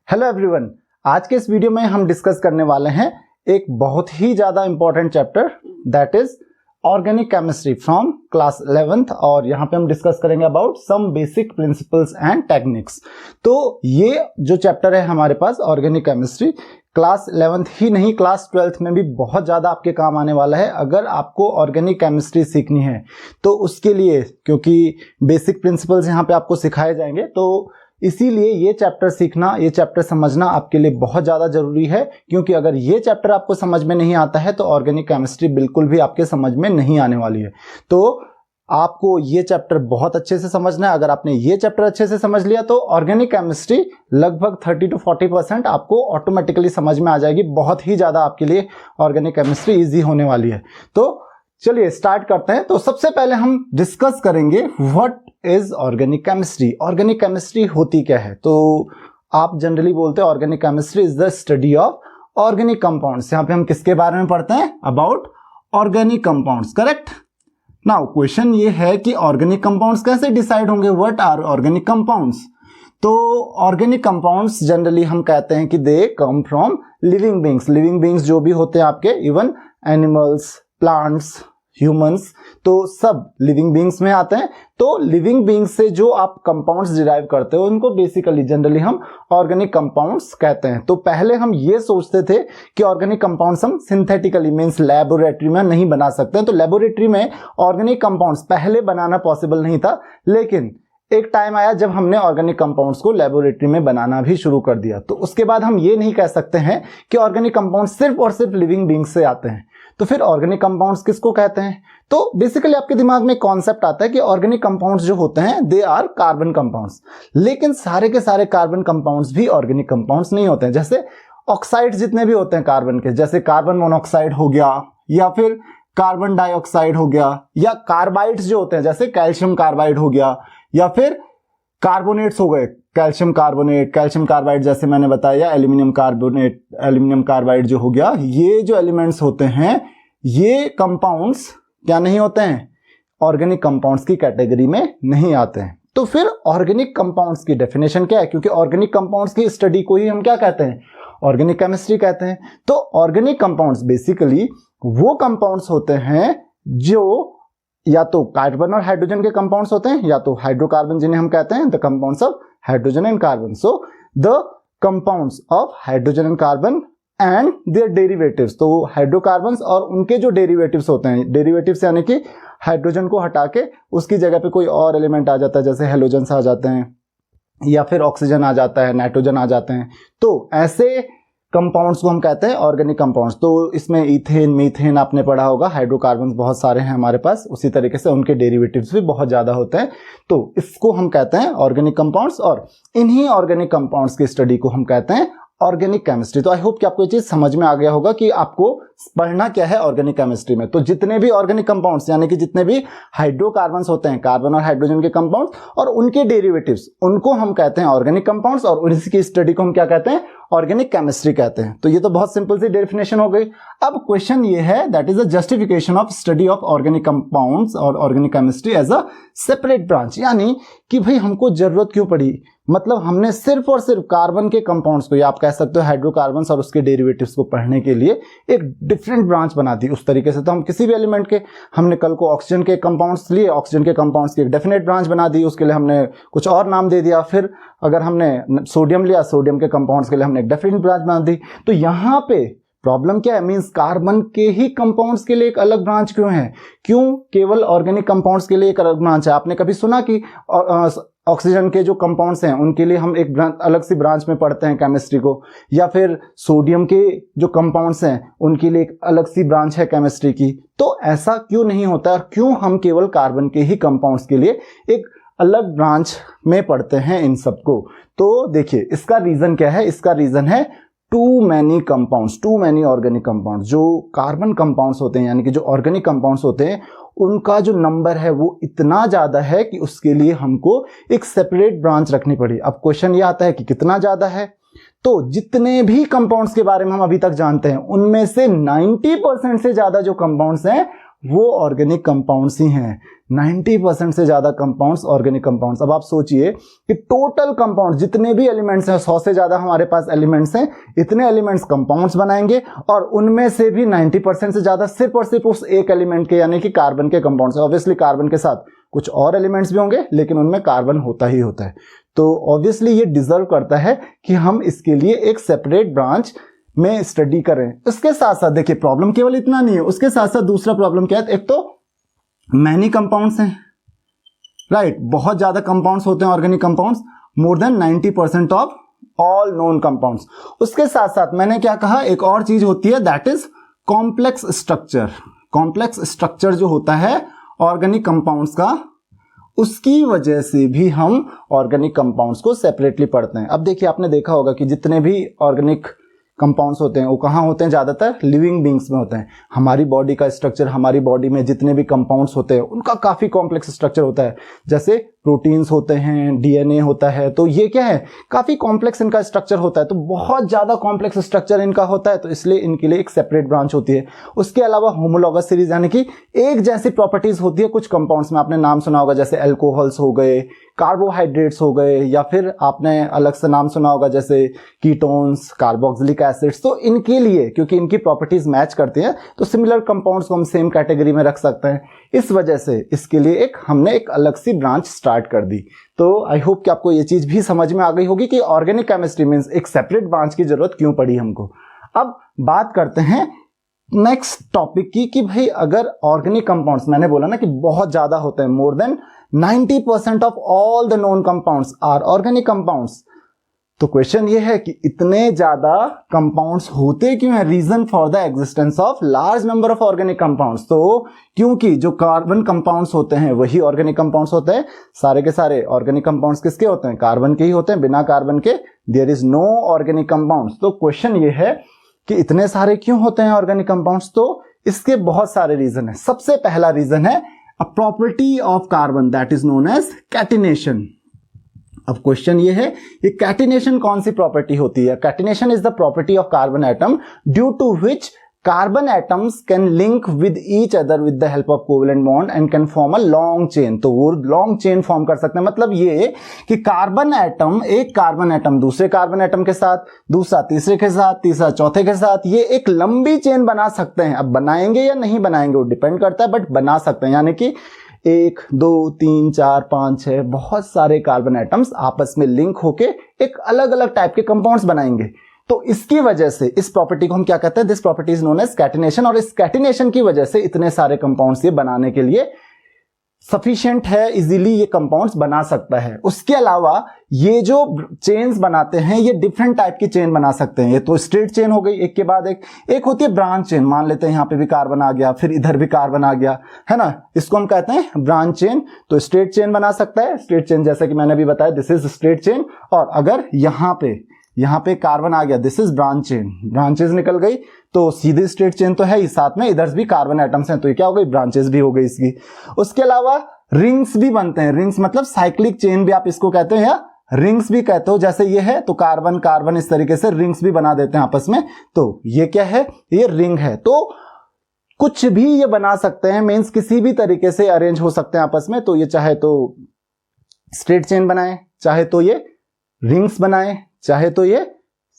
Hello everyone, आज के इस वीडियो में हम डिस्कस करने वाले हैं एक बहुत ही ज़्यादा important chapter that is organic chemistry from class 11th। और यहाँ पे हम डिस्कस करेंगे about some basic principles and techniques. तो ये जो चैप्टर है हमारे पास ऑर्गेनिक केमिस्ट्री, क्लास 11th ही नहीं क्लास 12th में भी बहुत ज़्यादा आपके काम आने वाला है। अगर आपको ऑर्गेनिक केमिस्ट्री सीखनी है तो उसके लिए, क्योंकि बेसिक प्रिंसिपल्स यहाँ पे आपको सिखाए जाएंगे, तो इसीलिए ये चैप्टर सीखना, ये चैप्टर समझना आपके लिए बहुत ज़्यादा ज़रूरी है। क्योंकि अगर ये चैप्टर आपको समझ में नहीं आता है तो ऑर्गेनिक केमिस्ट्री बिल्कुल भी आपके समझ में नहीं आने वाली है। तो आपको ये चैप्टर बहुत अच्छे से समझना है। अगर आपने ये चैप्टर अच्छे से समझ लिया तो ऑर्गेनिक केमिस्ट्री लगभग 30 to 40% आपको ऑटोमेटिकली समझ में आ जाएगी। बहुत ही ज़्यादा आपके लिए ऑर्गेनिक केमिस्ट्री ईजी होने वाली है। तो चलिए स्टार्ट करते हैं। तो सबसे पहले हम डिस्कस करेंगे what is organic chemistry. Organic chemistry होती क्या है? तो आप जनरली बोलते हैं organic chemistry is the study of organic compounds. यहाँ पे हम किसके बारे में पढ़ते हैं? About organic compounds, correct. Now question ये है कि ऑर्गेनिक कंपाउंड्स कैसे डिसाइड होंगे? What are organic compounds? तो ऑर्गेनिक कंपाउंड्स जनरली हम कहते हैं कि they come from living beings. Living beings जो भी होते हैं आपके, इवन एनिमल्स, प्लांट्स, ह्यूमंस, तो सब लिविंग बींग्स में आते हैं। तो लिविंग बींग्स से जो आप कंपाउंड्स डिराइव करते हो उनको बेसिकली जनरली हम ऑर्गेनिक कंपाउंड्स कहते हैं। तो पहले हम ये सोचते थे कि ऑर्गेनिक कंपाउंड्स हम सिंथेटिकली मींस लेबोरेटरी में नहीं बना सकते हैं। तो लेबोरेटरी में ऑर्गेनिक कंपाउंड्स पहले बनाना पॉसिबल नहीं था, लेकिन एक टाइम आया जब हमने ऑर्गेनिक कंपाउंड्स को लेबोरेटरी में बनाना भी शुरू कर दिया। तो उसके बाद हम ये नहीं कह सकते हैं कि ऑर्गेनिक कंपाउंड्स सिर्फ और सिर्फ लिविंग बींग्स से आते हैं। तो फिर ऑर्गेनिक कंपाउंड्स किसको कहते हैं? तो बेसिकली आपके दिमाग में कॉन्सेप्ट आता है कि ऑर्गेनिक कंपाउंड्स जो होते हैं दे आर कार्बन कंपाउंड्स। लेकिन सारे के सारे कार्बन कंपाउंड्स भी ऑर्गेनिक कंपाउंड्स नहीं होते हैं। जैसे ऑक्साइड्स जितने भी होते हैं कार्बन के, जैसे कार्बन मोनोऑक्साइड हो गया, या फिर कार्बन डाइऑक्साइड हो गया, या कार्बाइड्स जो होते हैं जैसे कैल्शियम कार्बाइड हो गया, या फिर कार्बोनेट्स हो गए, कैल्शियम कार्बोनेट, कैल्शियम कार्बाइड जैसे मैंने बताया, एल्यूमिनियम कार्बोनेट, एल्यूमिनियम कार्बाइड जो हो गया, ये जो एलिमेंट्स होते हैं ये कंपाउंड्स क्या नहीं होते हैं? ऑर्गेनिक कंपाउंड्स की कैटेगरी में नहीं आते हैं। तो फिर ऑर्गेनिक कंपाउंड्स की डेफिनेशन क्या है? क्योंकि ऑर्गेनिक कंपाउंड्स की स्टडी को ही हम क्या कहते हैं? ऑर्गेनिक केमिस्ट्री कहते हैं। तो ऑर्गेनिक कंपाउंड्स बेसिकली वो कंपाउंड्स होते हैं जो या तो कार्बन और हाइड्रोजन के कंपाउंड्स होते हैं, या तो हाइड्रोकार्बन जिन्हें हम कहते हैं the compounds of hydrogen and carbon. So the compounds of hydrogen and carbon and their derivatives. तो हाइड्रोकार्बन्स और उनके जो डेरिवेटिव्स होते हैं, डेरिवेटिव्स यानी कि हाइड्रोजन को हटा के उसकी जगह पे कोई और एलिमेंट आ जाता है, जैसे हेलोजन्स आ जाते हैं, या फिर ऑक्सीजन आ जाता है, नाइट्रोजन आ जाते हैं। तो ऐसे कंपाउंड्स को हम कहते हैं ऑर्गेनिक कंपाउंड्स। तो इसमें इथेन, मीथेन आपने पढ़ा होगा, हाइड्रोकार्बन्स बहुत सारे हैं हमारे पास, उसी तरीके से उनके डेरिवेटिव्स भी बहुत ज़्यादा होते हैं। तो इसको हम कहते हैं ऑर्गेनिक कंपाउंड्स, और इन्हीं ऑर्गेनिक कंपाउंड्स की स्टडी को हम कहते हैं ऑर्गेनिक केमिस्ट्री। तो आई होप कि आपको ये चीज समझ में आ गया होगा कि आपको पढ़ना क्या है ऑर्गेनिक केमिस्ट्री में। तो जितने भी ऑर्गेनिक कंपाउंड्स यानी कि जितने भी हाइड्रोकार्बन्स होते हैं, कार्बन और हाइड्रोजन के कंपाउंड्स और उनके डेरिवेटिव्स, उनको हम कहते हैं ऑर्गेनिक कंपाउंड्स, और उसी की स्टडी को हम क्या कहते हैं? ऑर्गेनिक केमिस्ट्री कहते हैं। तो ये तो बहुत सिंपल सी डेफिनेशन हो गई। अब क्वेश्चन ये है that is the justification of study of organic compounds और organic chemistry as a separate branch. यानी कि भाई हमको जरूरत क्यों पड़ी? मतलब हमने सिर्फ और सिर्फ कार्बन के कंपाउंड्स को, या आप कह सकते हो हाइड्रोकार्बन्स और उसके डेरिवेटिव्स को पढ़ने के लिए एक डिफरेंट ब्रांच बना दी। उस तरीके से तो हम किसी भी एलिमेंट के, हमने कल को ऑक्सीजन के कंपाउंड्स लिए, ऑक्सीजन के कंपाउंड्स की एक डेफिनेट ब्रांच बना दी, उसके लिए हमने कुछ और नाम दे दिया। फिर अगर हमने सोडियम लिया, सोडियम के कंपाउंड्स के लिए हमने एक डेफिनेट ब्रांच बना दी। तो यहाँ पे प्रॉब्लम क्या है? मींस कार्बन के ही कंपाउंड्स के लिए एक अलग ब्रांच क्यों है? क्यों केवल ऑर्गेनिक कंपाउंड्स के लिए एक अलग ब्रांच है? आपने कभी सुना कि ऑक्सीजन के जो कंपाउंड्स हैं उनके लिए हम एक अलग सी ब्रांच में पढ़ते हैं केमिस्ट्री को, या फिर सोडियम के जो कंपाउंड्स हैं उनके लिए एक अलग सी ब्रांच है केमिस्ट्री की? तो ऐसा क्यों नहीं होता? और क्यों हम केवल कार्बन के ही कंपाउंड्स के लिए एक अलग ब्रांच में पढ़ते हैं इन सबको? तो देखिए इसका रीजन क्या है? इसका रीजन है too many compounds, too many organic compounds. जो कार्बन कंपाउंड्स होते हैं यानी कि जो ऑर्गेनिक कंपाउंड्स होते हैं उनका जो नंबर है वो इतना ज्यादा है कि उसके लिए हमको एक सेपरेट ब्रांच रखनी पड़ी। अब क्वेश्चन ये आता है कि कितना ज्यादा है? तो जितने भी कंपाउंड्स के बारे में हम अभी तक जानते हैं उनमें से 90% से ज्यादा जो कंपाउंड्स हैं वो ऑर्गेनिक कंपाउंड्स ही हैं। 90% से ज्यादा कंपाउंड्स ऑर्गेनिक कंपाउंड्स। अब आप सोचिए कि टोटल कंपाउंड जितने भी एलिमेंट्स हैं, 100 से ज्यादा हमारे पास एलिमेंट्स हैं, इतने एलिमेंट्स कंपाउंड्स बनाएंगे और उनमें से भी 90% से ज्यादा सिर्फ और सिर्फ उस एक एलिमेंट के यानी कि कार्बन के कंपाउंड्स। ऑब्वियसली कार्बन के साथ कुछ और एलिमेंट्स भी होंगे लेकिन उनमें कार्बन होता ही होता है। तो ऑब्वियसली ये डिजर्व करता है कि हम इसके लिए एक सेपरेट ब्रांच में स्टडी करें। उसके साथ साथ देखिए प्रॉब्लम केवल इतना नहीं है, उसके साथ साथ दूसरा प्रॉब्लम क्या है, एक तो मैनी कंपाउंड्स हैं, राइट, बहुत ज्यादा कंपाउंड्स होते हैं organic compounds, more than 90% of all known compounds. उसके साथ साथ मैंने क्या कहा, एक और चीज होती है that is complex structure. Complex structure जो होता है ऑर्गेनिक कंपाउंड्स का, उसकी वजह से भी हम ऑर्गेनिक कंपाउंड्स को सेपरेटली पढ़ते हैं। अब देखिए आपने देखा होगा कि जितने भी ऑर्गेनिक कंपाउंड्स होते हैं वो कहाँ होते हैं, ज्यादातर लिविंग बींग्स में होते हैं। हमारी बॉडी का स्ट्रक्चर, हमारी बॉडी में जितने भी कंपाउंड्स होते हैं उनका काफी कॉम्प्लेक्स स्ट्रक्चर होता है। जैसे प्रोटीन्स होते हैं, डीएनए होता है, तो ये क्या है, काफी कॉम्प्लेक्स इनका स्ट्रक्चर होता है। तो बहुत ज्यादा कॉम्प्लेक्स स्ट्रक्चर इनका होता है, तो इसलिए इनके लिए एक सेपरेट ब्रांच होती है। उसके अलावा होमोलॉगस सीरीज यानी कि एक जैसी प्रॉपर्टीज होती है कुछ कंपाउंड्स में, आपने नाम सुना होगा जैसे अल्कोहल्स हो गए, कार्बोहाइड्रेट्स हो गए, या फिर आपने अलग से नाम सुना होगा जैसे कीटोन्स, कार्बोक्सिलिक एसिड्स। तो इनके लिए क्योंकि इनकी प्रॉपर्टीज मैच करती हैं तो सिमिलर कंपाउंड्स को हम सेम कैटेगरी में रख सकते हैं। इस वजह से इसके लिए हमने एक अलग सी ब्रांच स्टार्ट कर दी। तो आई होप कि आपको ये चीज भी समझ में आ गई होगी कि ऑर्गेनिक केमिस्ट्री मींस एक सेपरेट ब्रांच की जरूरत क्यों पड़ी हमको। अब बात करते हैं नेक्स्ट टॉपिक की कि भाई अगर ऑर्गेनिक कंपाउंड्स, मैंने बोला ना कि बहुत ज्यादा होते हैं, more than 90% of all the known compounds are organic compounds. तो क्वेश्चन ये है कि इतने ज्यादा कंपाउंड्स होते क्यों हैं, reason for the existence of large number of organic compounds. तो क्योंकि जो कार्बन कंपाउंड्स होते हैं वही ऑर्गेनिक कंपाउंड्स होते हैं। सारे के सारे ऑर्गेनिक कंपाउंड्स किसके होते हैं, कार्बन के ही होते हैं। बिना कार्बन के there is no organic compounds. तो क्वेश्चन ये है कि इतने सारे क्यों होते हैं ऑर्गेनिक कंपाउंड्स। तो इसके बहुत सारे रीजन है। सबसे पहला रीजन है a property of carbon that is known as catenation. अब क्वेश्चन ये है कि कैटिनेशन कौन सी प्रॉपर्टी होती है। Catenation is the property of carbon atom due to which carbon atoms can link with each other with the help of covalent bond and can form a long chain. तो वो लॉन्ग चेन फॉर्म कर सकते हैं। मतलब ये कि carbon atom, एक carbon atom दूसरे कार्बन एटम के साथ, दूसरा तीसरे के साथ, तीसरा चौथे के साथ, ये एक लंबी चेन बना सकते हैं। अब बनाएंगे या नहीं बनाएंगे वो डिपेंड करता है, बट बना सकते हैं। यानी कि 1 2 3 4 5 6 बहुत सारे कार्बन एटम्स आपस में लिंक होके एक अलग अलग टाइप के कंपाउंड्स बनाएंगे। तो इसकी वजह से इस प्रॉपर्टी को हम क्या कहते हैं, this property is known as catenation. और इस कैटिनेशन की वजह से इतने सारे कंपाउंड्स ये बनाने के लिए सफिशिएंट है, इजीली ये कंपाउंड्स बना सकता है। उसके अलावा ये जो चेन्स बनाते हैं ये डिफरेंट टाइप की चेन बना सकते हैं। ये तो स्ट्रेट चेन हो गई, एक के बाद एक होती है ब्रांच चेन। मान लेते हैं यहाँ पे भी कार्बन आ गया, फिर इधर भी कार्बन आ गया, है ना, इसको हम कहते हैं ब्रांच चेन। तो स्ट्रेट चेन बना सकता है। स्ट्रेट चेन जैसे कि मैंने भी बताया दिस इज स्ट्रेट चेन। और अगर यहाँ पे कार्बन आ गया, this is branch chain, branches निकल गई तो सीधी स्ट्रेट चेन तो है ही, साथ में इधर भी कार्बन एटम्स हैं तो ये क्या हो गई, ब्रांचेस भी हो गई इसकी। उसके अलावा रिंग्स भी बनते हैं। रिंग्स मतलब साइक्लिक चेन भी आप इसको कहते हैं या रिंग्स भी कहते हो। जैसे ये है तो कार्बन कार्बन इस तरीके से रिंग्स भी बना देते हैं आपस में। तो ये क्या है, ये रिंग है। तो कुछ भी ये बना सकते हैं, मीन्स किसी भी तरीके से अरेंज हो सकते हैं आपस में। तो ये चाहे तो स्ट्रेट चेन बनाए, चाहे तो ये रिंग्स बनाए, चाहे तो ये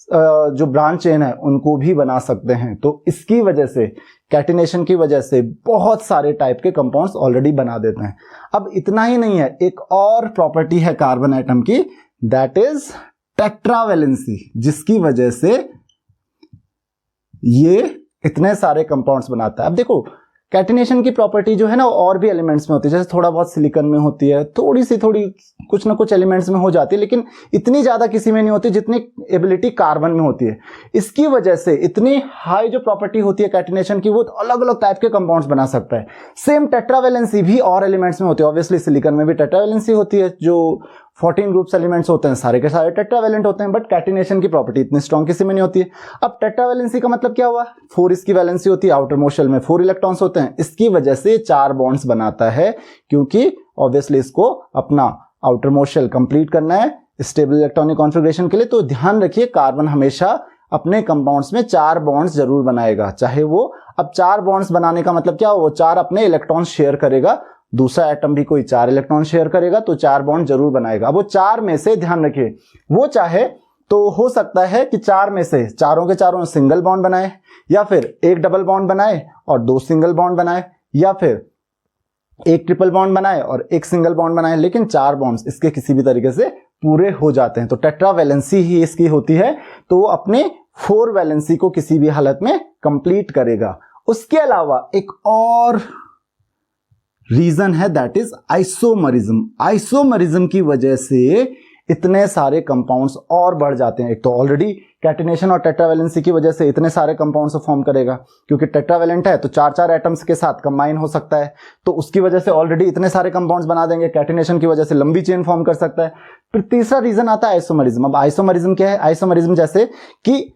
जो ब्रांच चेन है उनको भी बना सकते हैं। तो इसकी वजह से, कैटिनेशन की वजह से बहुत सारे टाइप के कंपाउंड्स ऑलरेडी बना देते हैं। अब इतना ही नहीं है, एक और प्रॉपर्टी है कार्बन एटम की, दैट इज टेट्रावैलेंसी, जिसकी वजह से ये इतने सारे कंपाउंड्स बनाता है। अब देखो कैटिनेशन की प्रॉपर्टी जो है ना और भी एलिमेंट्स में होती है, जैसे थोड़ा बहुत सिलिकॉन में होती है, थोड़ी कुछ ना कुछ एलिमेंट्स में हो जाती है, लेकिन इतनी ज्यादा किसी में नहीं होती जितनी एबिलिटी कार्बन में होती है। इसकी वजह से इतनी हाई जो प्रॉपर्टी होती है कैटिनेशन की, वो अलग अलग टाइप के कंपाउंड्स बना सकता है। सेम टेट्रावैलेंसी भी और एलिमेंट्स में होती है। ऑब्वियसली सिलिकॉन में भी टेट्रावैलेंसी होती है, जो 14 ग्रुप्स एलिमेंट्स होते हैं सारे के सारे टेट्रावैलेंट होते हैं, बट कैटिनेशन की प्रॉपर्टी इतनी स्ट्रॉन्ग किसी में नहीं होती है। अब टेट्रावैलेंसी का मतलब क्या हुआ, 4 इसकी वैलेंसी होती है, आउटर मोस्ट शेल में 4 इलेक्ट्रॉन्स होते हैं। इसकी वजह से 4 बॉन्ड्स बनाता है, क्योंकि ऑब्वियसली इसको अपना आउटर मोस्ट शेल कंप्लीट करना है स्टेबल इलेक्ट्रॉनिक कॉन्फ़िगरेशन के लिए। तो ध्यान रखिए कार्बन हमेशा अपने कंपाउंड्स में 4 बॉन्ड्स जरूर बनाएगा, चाहे वो, अब 4 बॉन्ड्स बनाने का मतलब क्या हो, वो 4 अपने इलेक्ट्रॉन्स शेयर करेगा, दूसरा एटम भी कोई 4 इलेक्ट्रॉन शेयर करेगा तो 4 बॉन्ड जरूर बनाएगा। वो 4 में से ध्यान रखिए, वो चाहे तो हो सकता है कि 4 में से चारों के चारों सिंगल बॉन्ड बनाए, या फिर एक डबल बॉन्ड बनाए और 2 सिंगल बॉन्ड बनाए, या फिर एक ट्रिपल बॉन्ड बनाए और एक सिंगल बॉन्ड बनाए, लेकिन 4 बॉन्ड्स इसके किसी भी तरीके से पूरे हो जाते हैं। तो टेट्रा वैलेंसी ही इसकी होती है, तो वो अपने 4 वैलेंसी को किसी भी हालत में कंप्लीट करेगा। उसके अलावा एक और रीजन है, दैट इज आइसोमरिज्म। आइसोमरिज्म की वजह से इतने सारे कंपाउंड्स और बढ़ जाते हैं। एक तो ऑलरेडी कैटिनेशन और टेट्रावैलेंसी की वजह से इतने सारे कंपाउंड्स फॉर्म करेगा, क्योंकि टेट्रावैलेंट है तो 4 एटम्स के साथ कंबाइन हो सकता है, तो उसकी वजह से ऑलरेडी इतने सारे कंपाउंड्स बना देंगे। कैटिनेशन की वजह से लंबी चेन फॉर्म कर सकता है। फिर तीसरा रीजन आता है आइसोमरिज्म। अब आइसोमरिज्म क्या है? आइसोमरिज्म जैसे कि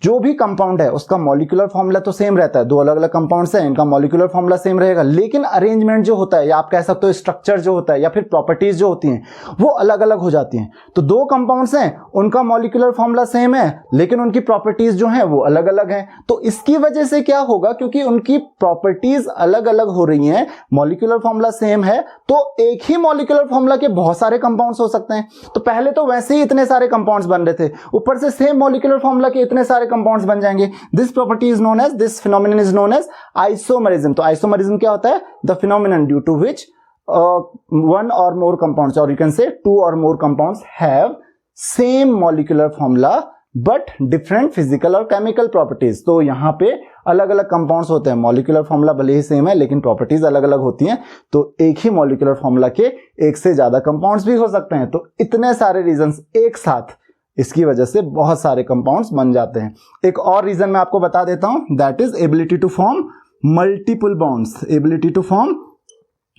जो भी कंपाउंड है उसका मॉलिक्यूलर फॉर्मूला तो सेम रहता है, 2 अलग अलग कंपाउंड्स हैं, इनका मॉलिक्यूलर फॉर्मूला सेम रहेगा, लेकिन अरेंजमेंट जो होता है, या आप कह सकते हो स्ट्रक्चर जो होता है, या फिर प्रॉपर्टीज जो होती हैं वो अलग अलग हो जाती हैं। तो 2 कंपाउंड्स हैं, उनका मॉलिक्यूलर फॉर्मूला सेम है, लेकिन उनकी प्रॉपर्टीज जो हैं वो अलग अलग हैं। तो इसकी वजह से क्या होगा, क्योंकि उनकी प्रॉपर्टीज अलग अलग हो रही हैं, मॉलिक्यूलर फॉर्मूला सेम है, तो एक ही मॉलिक्यूलर फॉर्मूला के बहुत सारे कंपाउंड्स हो सकते हैं। तो पहले तो वैसे ही इतने सारे कंपाउंड्स बन रहे थे, ऊपर से सेम मॉलिक्यूलर फॉर्मूला के इतने सारे कंपाउंड्स बन जाएंगे। This property is known as, this phenomenon is known as isomerism. तो आइसोमरिज्म क्या होता है? The phenomenon due to which 1 or more compounds, or you can say 2 or more compounds have same molecular formula but different physical और chemical properties। तो यहां पे अलग अलग कंपाउंड्स होते हैं, मॉलिक्यूलर फॉर्मूला भले ही सेम है लेकिन प्रॉपर्टीज अलग अलग होती हैं। तो एक ही मॉलिक्यूलर फॉर्मूला के एक से ज्यादा कंपाउंड्स भी हो सकते हैं। तो इतने सारे रीजंस एक साथ, इसकी वजह से बहुत सारे कंपाउंड्स बन जाते हैं। एक और रीजन मैं आपको बता देता हूं, that is ability to form multiple bonds. Ability to form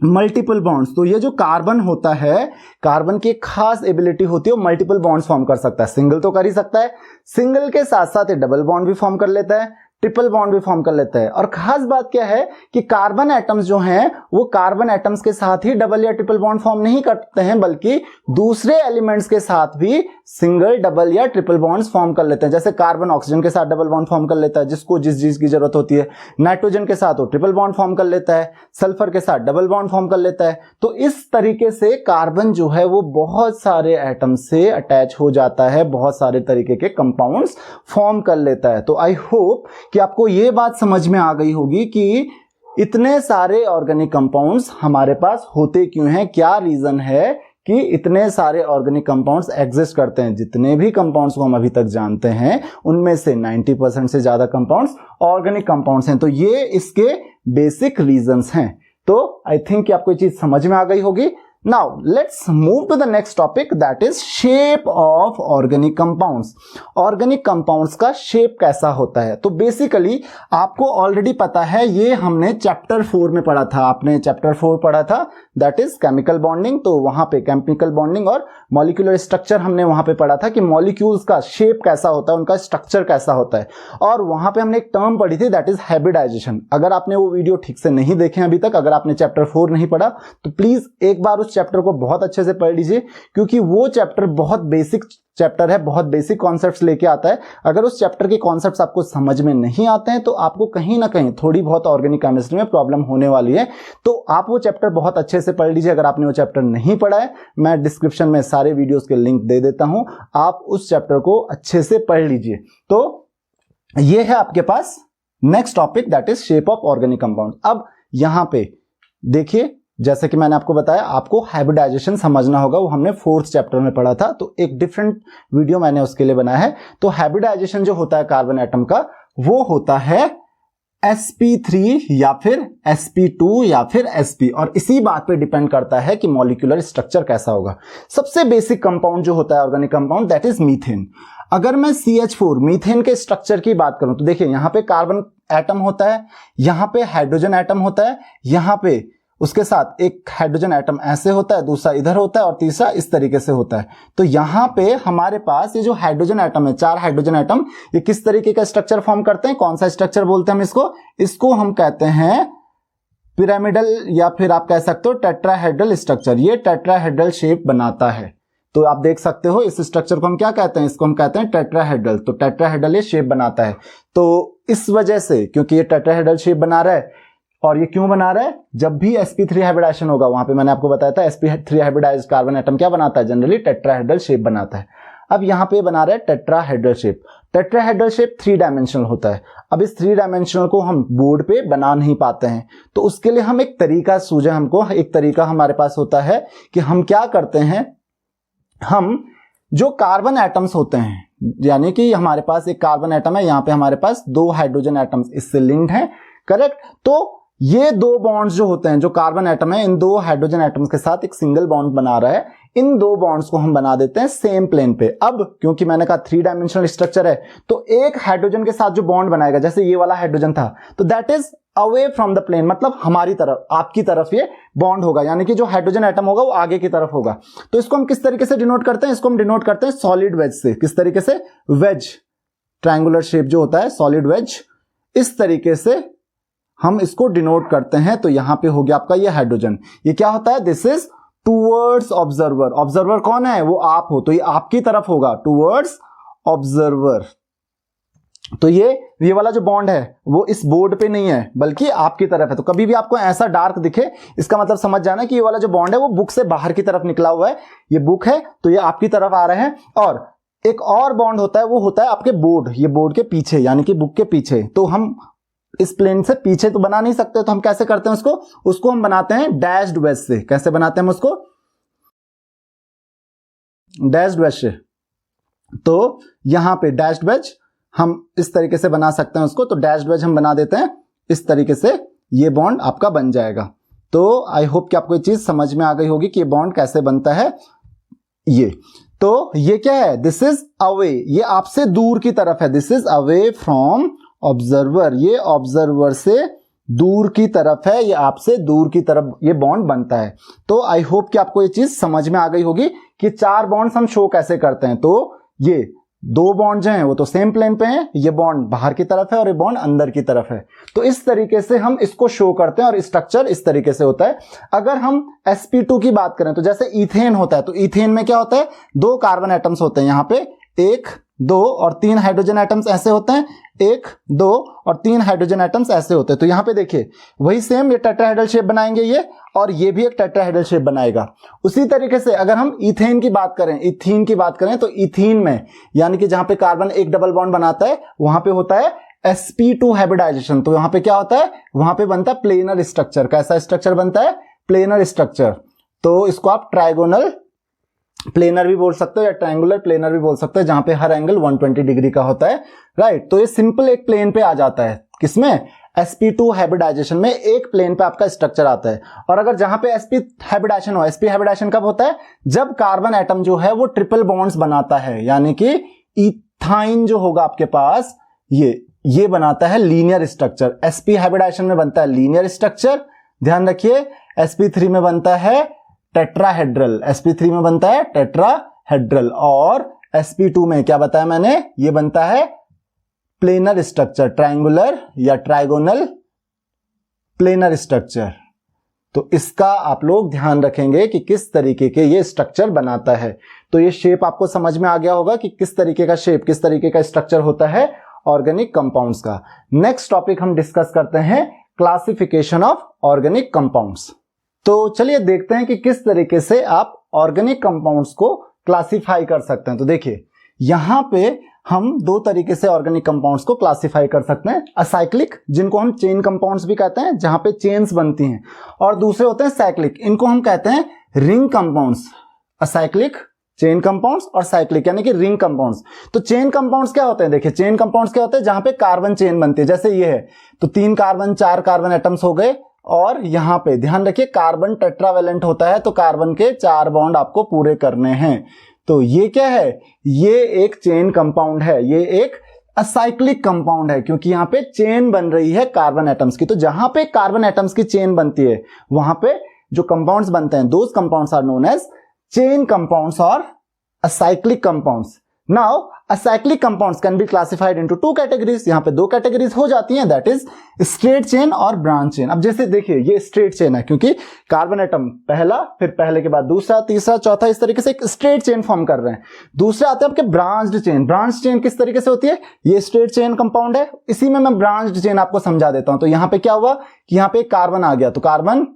multiple bonds. तो ये जो कार्बन होता है, कार्बन की एक खास एबिलिटी होती है, वो मल्टीपल बॉन्ड्स फॉर्म कर सकता है। सिंगल तो कर ही सकता है, सिंगल के साथ साथ ये डबल बॉन्ड भी फॉर्म कर लेता है, ट्रिपल बॉन्ड भी फॉर्म कर लेता है। और खास बात क्या है कि कार्बन एटम्स जो हैं वो कार्बन एटम्स के साथ ही डबल या ट्रिपल बॉन्ड फॉर्म नहीं करते हैं, बल्कि दूसरे एलिमेंट्स के साथ भी सिंगल, डबल या ट्रिपल बॉन्ड्स फॉर्म कर लेते हैं। जैसे कार्बन ऑक्सीजन के साथ डबल बॉन्ड फॉर्म कर लेता है, जिसको जिस चीज की जरूरत होती है। नाइट्रोजन के साथ वो ट्रिपल बॉन्ड फॉर्म कर लेता है, सल्फर के साथ डबल बॉन्ड फॉर्म कर लेता है। तो इस तरीके से कार्बन जो है वो बहुत सारे एटम से अटैच हो जाता है, बहुत सारे तरीके के कंपाउंड्स फॉर्म कर लेता है। तो आई होप कि आपको ये बात समझ में आ गई होगी कि इतने सारे ऑर्गेनिक कंपाउंड्स हमारे पास होते क्यों हैं, क्या रीजन है कि इतने सारे ऑर्गेनिक कंपाउंड्स एग्जिस्ट करते हैं। जितने भी कंपाउंड्स को हम अभी तक जानते हैं उनमें से 90% से ज्यादा कंपाउंड्स ऑर्गेनिक कंपाउंड्स हैं। तो ये इसके बेसिक रीजंस हैं। तो आई थिंक कि आपको ये चीज समझ में आ गई होगी। Now let's move to the next topic, that is shape of organic compounds। Organic compounds का shape कैसा होता है? तो बेसिकली आपको ऑलरेडी पता है, ये हमने चैप्टर 4 में पढ़ा था। आपने चैप्टर 4 पढ़ा था, दैट इज केमिकल बॉन्डिंग। तो वहां पे केमिकल बॉन्डिंग और मॉलिक्यूलर स्ट्रक्चर हमने वहां पे पढ़ा था कि मॉलिक्यूल्स का शेप कैसा होता है, उनका स्ट्रक्चर कैसा होता है। और वहां पे हमने एक टर्म पढ़ी थी, दैट इज हाइब्रिडाइजेशन। अगर आपने वो वीडियो ठीक से नहीं देखे अभी तक, अगर आपने चैप्टर 4 नहीं पढ़ा, तो प्लीज एक बार उस चैप्टर को बहुत अच्छे से पढ़ लीजिए, क्योंकि वो चैप्टर बहुत बेसिक चैप्टर है, बहुत बेसिक कॉन्सेप्ट्स लेके आता है। अगर उस चैप्टर के कॉन्सेप्ट्स आपको समझ में नहीं आते हैं तो आपको कहीं ना कहीं थोड़ी बहुत ऑर्गेनिक केमिस्ट्री में प्रॉब्लम होने वाली है। तो आप वो चैप्टर बहुत अच्छे से पढ़ लीजिए। अगर आपने वो चैप्टर नहीं पढ़ा है, मैं डिस्क्रिप्शन में सारे वीडियोस के लिंक दे देता हूं, आप उस चैप्टर को अच्छे से पढ़ लीजिए। तो ये है आपके पास next topic, that is shape of organic compound. अब यहां पे देखिए, जैसे कि मैंने आपको बताया, आपको हाइब्रिडाइजेशन समझना होगा, वो हमने 4th चैप्टर में पढ़ा था। तो एक डिफरेंट वीडियो मैंने उसके लिए बनाया है। तो हाइब्रिडाइजेशन जो होता है कार्बन एटम का, वो होता है sp3 या फिर sp2 या फिर sp, और इसी बात पे डिपेंड करता है कि मॉलिक्यूलर स्ट्रक्चर कैसा होगा। सबसे बेसिक कंपाउंड जो होता है organic compound, that is methane. अगर मैं CH4 मीथेन के स्ट्रक्चर की बात करूं तो देखिए, यहां पे कार्बन एटम होता है, यहां पे हाइड्रोजन एटम होता है, यहां पे उसके साथ एक हाइड्रोजन एटम ऐसे होता है, दूसरा इधर होता है और तीसरा इस तरीके से होता है। तो यहां पे हमारे पास ये जो हाइड्रोजन एटम है, 4 हाइड्रोजन एटम, ये किस तरीके का स्ट्रक्चर फॉर्म करते हैं? कौन सा स्ट्रक्चर बोलते हैं हम इसको? इसको हम कहते हैं पिरामिडल, या फिर आप कह सकते हो टेट्राहेड्रल स्ट्रक्चर। ये टेट्राहेड्रल शेप बनाता है। तो आप देख सकते हो इस स्ट्रक्चर को हम क्या कहते हैं? इसको हम कहते हैं टेट्राहेड्रल। तो टेट्राहेड्रल ये शेप बनाता है। तो इस वजह से, क्योंकि ये टेट्राहेड्रल शेप बना रहा है, और ये क्यों बना रहा है? जब भी sp3 हाइब्रिडाइजेशन होगा, वहां पे मैंने आपको बताया था sp3 हाइब्रिडाइज्ड कार्बन एटम क्या बनाता है? जनरली टेट्राहेड्रल शेप बनाता है। अब यहाँ पे बना रहा है tetrahedral shape. Tetrahedral shape 3 dimensional होता है। अब इस 3 डायमेंशनल को हम बोर्ड पे बना नहीं पाते हैं, तो उसके लिए हम एक तरीका सूझे हमको, एक तरीका हमारे पास होता है कि हम क्या करते हैं, हम जो कार्बन एटम्स होते हैं, यानी कि हमारे पास एक कार्बन एटम है, यहाँ पे हमारे पास 2 हाइड्रोजन एटम्स इससे लिंक्ड हैं, करेक्ट? तो ये 2 बॉन्ड्स जो होते हैं, जो कार्बन एटम है, इन 2 हाइड्रोजन एटम्स के साथ एक सिंगल बॉन्ड बना रहा है। इन 2 बॉन्ड्स को हम बना देते हैं सेम प्लेन पे। अब क्योंकि मैंने कहा 3 डायमेंशनल स्ट्रक्चर है, तो एक हाइड्रोजन के साथ जो बॉन्ड बनाएगा, जैसे ये वाला हाइड्रोजन था, तो that is away from the plane, मतलब हमारी तरफ, आपकी तरफ ये बॉन्ड होगा, यानी कि जो हाइड्रोजन एटम होगा वो आगे की तरफ होगा। तो इसको हम किस तरीके से डिनोट करते हैं? इसको हम डिनोट करते हैं सॉलिड वेज से। किस तरीके से? वेज, ट्रायंगुलर शेप जो होता है, सॉलिड वेज, इस तरीके से हम इसको डिनोट करते हैं। तो यहां पे हो गया आपका ये हाइड्रोजन। ये क्या होता है? This is towards observer. Observer कौन है? वो आप हो, तो ये आपकी तरफ होगा, टूवर्ड्स ऑब्जर्वर। तो ये वाला जो बॉन्ड है वो इस बोर्ड पे नहीं है, बल्कि आपकी तरफ है। तो कभी भी आपको ऐसा डार्क दिखे, इसका मतलब समझ जाना कि ये वाला जो बॉन्ड है वो बुक से बाहर की तरफ निकला हुआ है। ये बुक है तो ये आपकी तरफ आ रहे हैं। और एक और बॉन्ड होता है, वो होता है आपके बोर्ड, ये बोर्ड के पीछे, यानी कि बुक के पीछे। तो हम इस प्लेन से पीछे तो बना नहीं सकते, तो हम कैसे करते हैं उसको हम बनाते हैं डैश्ड वेज से। कैसे बनाते हैं हम उसको? डैश्ड वेज से। तो यहां पे डैश्ड वेज हम इस तरीके से बना सकते हैं उसको। तो डैश्ड वेज हम बना देते हैं इस तरीके से, ये बॉन्ड आपका बन जाएगा। तो आई होप कि आपको ये चीज समझ में आ गई होगी कि ये बॉन्ड कैसे बनता है। ये तो ये क्या है? दिस इज अवे, ये आपसे दूर की तरफ है। This is away from observer, ये ऑब्जर्वर से दूर की तरफ है, ये आपसे दूर की तरफ ये बॉन्ड बनता है। तो आई होप कि आपको ये चीज समझ में आ गई होगी कि 4 बॉन्ड्स हम शो कैसे करते हैं। तो ये 2 बॉन्ड जो हैं वो तो सेम प्लेन पे हैं, ये बॉन्ड बाहर की तरफ है और ये बॉन्ड अंदर की तरफ है। तो इस तरीके से हम इसको शो करते हैं और स्ट्रक्चर इस तरीके से होता है। अगर हम sp2 की बात करें तो जैसे इथेन होता है, तो इथेन में क्या होता है? 2 कार्बन एटम्स होते हैं, यहाँ पे 1, 2 और 3 हाइड्रोजन एटम्स ऐसे होते हैं, 1, 2 और 3 हाइड्रोजन एटम्स ऐसे होते हैं। तो यहाँ पे देखिए वही सेम ये टेट्राहेड्रल शेप बनाएंगे ये, और ये भी एक टेट्राहेड्रल शेप बनाएगा। उसी तरीके से अगर हम इथेन की बात करें, इथीन की बात करें, तो इथीन में यानी कि जहां पे कार्बन एक डबल बॉन्ड बनाता है, वहां पे होता है sp2 हाइब्रिडाइजेशन। तो वहां पे क्या होता है? वहां पे बनता है प्लेनर स्ट्रक्चर। कैसा स्ट्रक्चर बनता है? Planar structure. तो इसको आप ट्राइगोनल प्लेनर भी बोल सकते हो या ट्रायंगुलर प्लेनर भी बोल सकते हो, जहां पे हर एंगल 120 डिग्री का होता है, राइट? तो ये सिंपल एक प्लेन पे आ जाता है। किसमें? sp2 हाइब्रिडाइजेशन में एक प्लेन पे आपका स्ट्रक्चर आता है। और अगर जहां पे sp हाइब्रिडाइजेशन हो, sp हाइब्रिडाइजेशन कब होता है? जब कार्बन एटम जो है वो ट्रिपल बॉन्ड्स बनाता है, यानी कि इथाइन जो होगा आपके पास, ये बनाता है लीनियर स्ट्रक्चर। sp हाइब्रिडाइजेशन में बनता है लीनियर स्ट्रक्चर, ध्यान रखिए। sp3 में बनता है टेट्राहेड्रल, sp3 में बनता है टेट्राहेड्रल, और sp2 में क्या बताया मैंने? ये बनता है प्लेनर स्ट्रक्चर, ट्रायंगुलर या ट्राइगोनल प्लेनर स्ट्रक्चर। तो इसका आप लोग ध्यान रखेंगे कि किस तरीके के ये स्ट्रक्चर बनाता है। तो ये शेप आपको समझ में आ गया होगा कि किस तरीके का शेप, किस तरीके का स्ट्रक्चर होता है ऑर्गेनिक कंपाउंड्स का। नेक्स्ट टॉपिक हम डिस्कस करते हैं क्लासिफिकेशन ऑफ ऑर्गेनिक कंपाउंड्स। तो चलिए देखते हैं कि किस तरीके से आप ऑर्गेनिक कंपाउंड्स को क्लासिफाई कर सकते हैं। तो देखिए यहां पे हम 2 तरीके से ऑर्गेनिक कंपाउंड्स को क्लासिफाई कर सकते हैं। असाइक्लिक, जिनको हम चेन कंपाउंड्स भी कहते हैं, जहां पे चेन्स बनती हैं, और दूसरे होते हैं साइक्लिक, इनको हम कहते हैं ring compounds. Acyclic chain compounds और साइक्लिक यानी कि रिंग कंपाउंड्स। तो चेन कंपाउंड्स क्या होते हैं? देखिए चेन कंपाउंड्स क्या होते हैं? जहां पे कार्बन चेन बनती है, जैसे ये है, तो 3 कार्बन 4 कार्बन एटम्स हो गए, और यहां पे ध्यान रखिए कार्बन टेट्रावेलेंट होता है, तो कार्बन के 4 बॉन्ड आपको पूरे करने हैं। तो ये क्या है? ये एक चेन कंपाउंड है, ये एक असाइक्लिक कंपाउंड है, क्योंकि यहां पे चेन बन रही है कार्बन एटम्स की। तो जहां पे कार्बन एटम्स की चेन बनती है, वहां पे जो कंपाउंड्स बनते हैं, those compounds are known as chain compounds और acyclic compounds. Now acyclic compounds can be classified into two categories, यहाँ पे दो कैटेगरीज हो जाती हैं, दैट इज स्ट्रेट चेन और ब्रांच चेन। अब जैसे देखिए ये स्ट्रेट चेन है क्योंकि कार्बन एटम पहला, फिर पहले के बाद दूसरा, तीसरा, चौथा, इस तरीके से एक स्ट्रेट चेन फॉर्म कर रहे हैं। दूसरे आते हैं आपके ब्रांच्ड चेन। ब्रांच चेन किस तरीके से होती है, ये स्ट्रेट चेन कंपाउंड है, इसी में मैं ब्रांच्ड चेन आपको समझा देता हूं। तो यहाँ पे क्या हुआ कि यहाँ पे कार्बन आ गया, तो कार्बन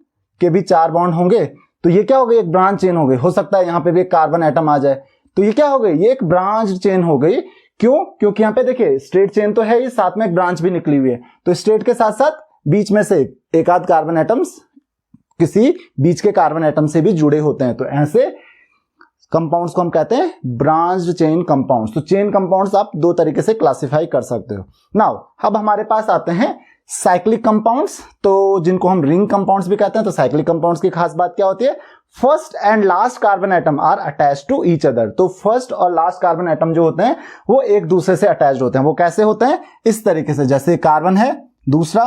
के भी 4 बॉन्ड होंगे, तो ये क्या हो गई, एक ब्रांच चेन हो गई। हो सकता है यहाँ पे भी एक कार्बन एटम आ जाए, तो ये क्या हो गई, ये एक ब्रांच चेन हो गई। क्यों, क्योंकि यहाँ पे देखिए स्ट्रेट चेन तो है ही, साथ में एक ब्रांच भी निकली हुई है, तो स्ट्रेट के साथ साथ बीच में से एक आध कार्बन एटम्स किसी बीच के कार्बन एटम से भी जुड़े होते हैं। तो ऐसे कंपाउंड्स को हम कहते हैं ब्रांच्ड चेन कंपाउंड्स। तो चेन कंपाउंड्स आप दो तरीके से क्लासिफाई कर सकते हो। नाउ अब हमारे पास आते हैं साइक्लिक कंपाउंड्स, तो जिनको हम रिंग कंपाउंड्स भी कहते हैं। तो साइक्लिक कंपाउंड्स की खास बात क्या होती है, first and last carbon atom are attached to each other. तो फर्स्ट और लास्ट कार्बन एटम जो होते हैं वो एक दूसरे से अटैच्ड होते हैं। वो कैसे होते हैं, इस तरीके से, जैसे कार्बन है दूसरा,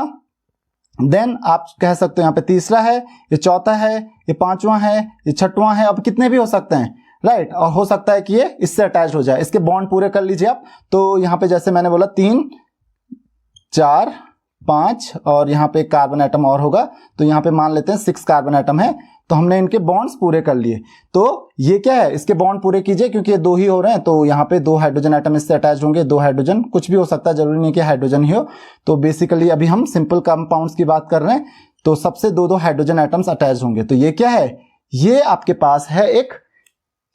देन आप कह सकते हो यहाँ पे तीसरा है, ये चौथा है, ये पांचवा है, ये छठवां है, अब कितने भी हो सकते हैं, राइट। और हो सकता है कि ये इससे अटैच हो जाए, इसके बॉन्ड पूरे कर लीजिए आप। तो यहाँ पे जैसे मैंने बोला 3, 4, 5 और यहाँ पे कार्बन एटम और होगा, तो यहाँ पे मान लेते हैं 6 कार्बन एटम है। तो हमने इनके बॉन्ड्स पूरे कर लिए। तो ये क्या है, इसके बॉन्ड पूरे कीजिए क्योंकि ये 2 ही हो रहे हैं, तो यहाँ पे 2 हाइड्रोजन एटम इससे अटैच होंगे। 2 हाइड्रोजन, कुछ भी हो सकता है, जरूरी नहीं कि हाइड्रोजन ही हो। तो बेसिकली अभी हम सिंपल कंपाउंड्स की बात कर रहे हैं, तो सबसे 2-2 हाइड्रोजन एटम्स अटैच होंगे। तो ये क्या है, ये आपके पास है एक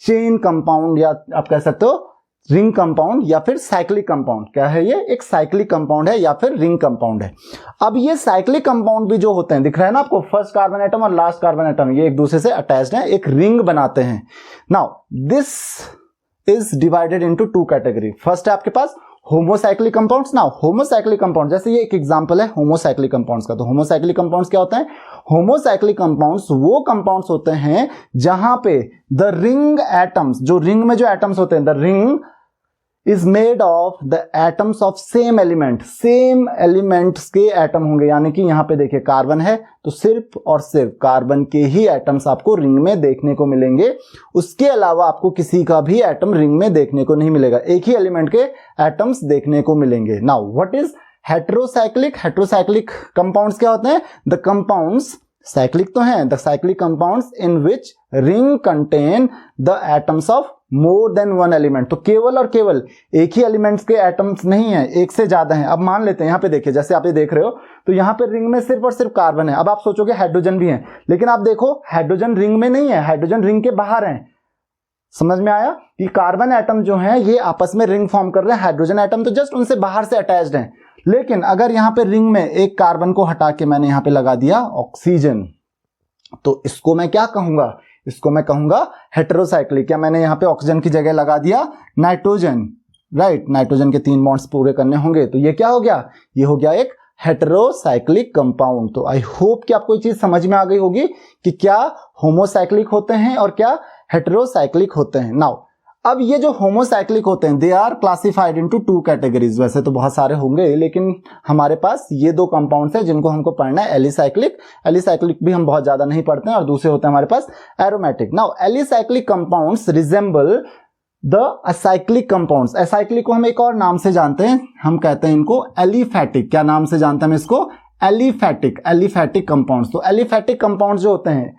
चेन कंपाउंड, या आप कह सकते हो रिंग कंपाउंड या फिर साइक्लिक कंपाउंड। क्या है ये, एक साइक्लिक कंपाउंड है या फिर रिंग कंपाउंड है। अब ये साइक्लिक कंपाउंड भी जो होते हैं, दिख रहा है ना आपको, फर्स्ट कार्बन एटम और लास्ट कार्बन एटम ये एक दूसरे से अटैच्ड हैं, एक रिंग बनाते हैं। Now this is divided into 2 category. First है आपके पास homocyclic compounds. Now homocyclic compound, जैसे ये एक एग्जांपल है होमोसाइक्लिक कंपाउंड्स का। तो होमोसाइक्लिक कंपाउंड्स क्या होते हैं, होमोसाइक्लिक कंपाउंड्स वो कंपाउंड्स होते हैं जहां पे द रिंग एटम्स, जो रिंग में जो एटम्स होते हैं, the ring is made of the atoms of same element. Same elements के एटम होंगे, यानी कि यहां पे देखिए कार्बन है तो सिर्फ और सिर्फ कार्बन के ही एटम्स आपको रिंग में देखने को मिलेंगे। उसके अलावा आपको किसी का भी एटम रिंग में देखने को नहीं मिलेगा, एक ही एलिमेंट के एटम्स देखने को मिलेंगे। Now what is heterocyclic? Heterocyclic compounds क्या होते हैं, द कंपाउंड्स, साइक्लिक तो हैं, the cyclic compounds in which ring contain the atoms of more than 1 element. तो केवल और केवल एक ही एलिमेंट्स के एटम्स नहीं है, एक से ज्यादा हैं। अब मान लेते हैं यहाँ पे देखिए, जैसे आप ये देख रहे हो, तो यहाँ पे रिंग में सिर्फ और सिर्फ कार्बन है। अब आप सोचोगे हाइड्रोजन भी है, लेकिन आप देखो हाइड्रोजन रिंग में नहीं है, हाइड्रोजन रिंग के बाहर है। समझ में आया कि कार्बन एटम जो है ये आपस में रिंग फॉर्म कर रहे हैं, हाइड्रोजन एटम तो जस्ट उनसे बाहर से अटैच्ड हैं। लेकिन अगर यहाँ पे रिंग में एक कार्बन को हटा के मैंने यहाँ पे लगा दिया ऑक्सीजन, तो इसको मैं क्या कहूंगा, इसको मैं कहूंगा हेटेरोसाइक्लिक। या मैंने यहाँ पे ऑक्सीजन की जगह लगा दिया नाइट्रोजन, राइट, नाइट्रोजन के 3 बॉन्ड्स पूरे करने होंगे, तो ये क्या हो गया, ये हो गया एक हेटेरोसाइक्लिक कंपाउंड। तो आई होप कि आपको ये चीज समझ में आ गई होगी कि क्या होमोसाइक्लिक होते हैं और क्या हेटेरोसाइक्लिक होते हैं। नाउ अब ये जो होमोसाइक्लिक होते हैं, they are classified into 2 categories. वैसे तो बहुत सारे होंगे, लेकिन हमारे पास ये 2 कंपाउंड्स हैं जिनको हमको पढ़ना है, एलिसाइक्लिक। एलिसाइक्लिक भी हम बहुत ज्यादा नहीं पढ़ते हैं, और दूसरे होते हैं हमारे पास aromatic. Now alicyclic compounds resemble the acyclic compounds. Acyclic को हम एक और नाम से जानते हैं, हम कहते हैं इनको एलिफैटिक। क्या नाम से जानते हैं हम इसको, एलिफैटिक, एलिफैटिक कंपाउंड्स। तो एलिफैटिक कंपाउंड्स जो होते हैं,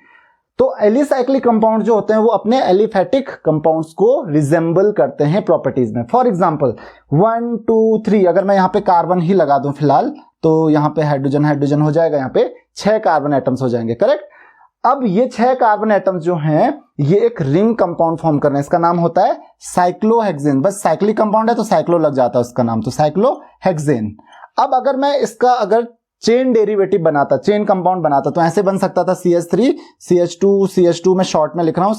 तो एलिसाइक्लिक कंपाउंड जो होते हैं वो अपने एलिफैटिक कंपाउंड्स को रिजेंबल करते हैं प्रॉपर्टीज में। फॉर एग्जांपल 1, 2, 3, अगर मैं यहाँ पे कार्बन ही लगा दूं फिलहाल, तो यहाँ पे हाइड्रोजन हाइड्रोजन हो जाएगा, यहाँ पे 6 कार्बन एटम्स हो जाएंगे, करेक्ट। अब ये 6 कार्बन एटम्स जो हैं ये एक रिंग कंपाउंड फॉर्म कर रहे हैं, इसका नाम होता है साइक्लोहेक्सेन। बस साइक्लिक कंपाउंड है तो साइक्लो लग जाता है उसका नाम, तो साइक्लोहेक्सेन। अब अगर मैं इसका अगर चेन डेरिवेटिव बनाता, चेन कंपाउंड बनाता, तो ऐसे बन सकता था CH3 CH2 CH2 में शॉर्ट में लिख रहा हूं,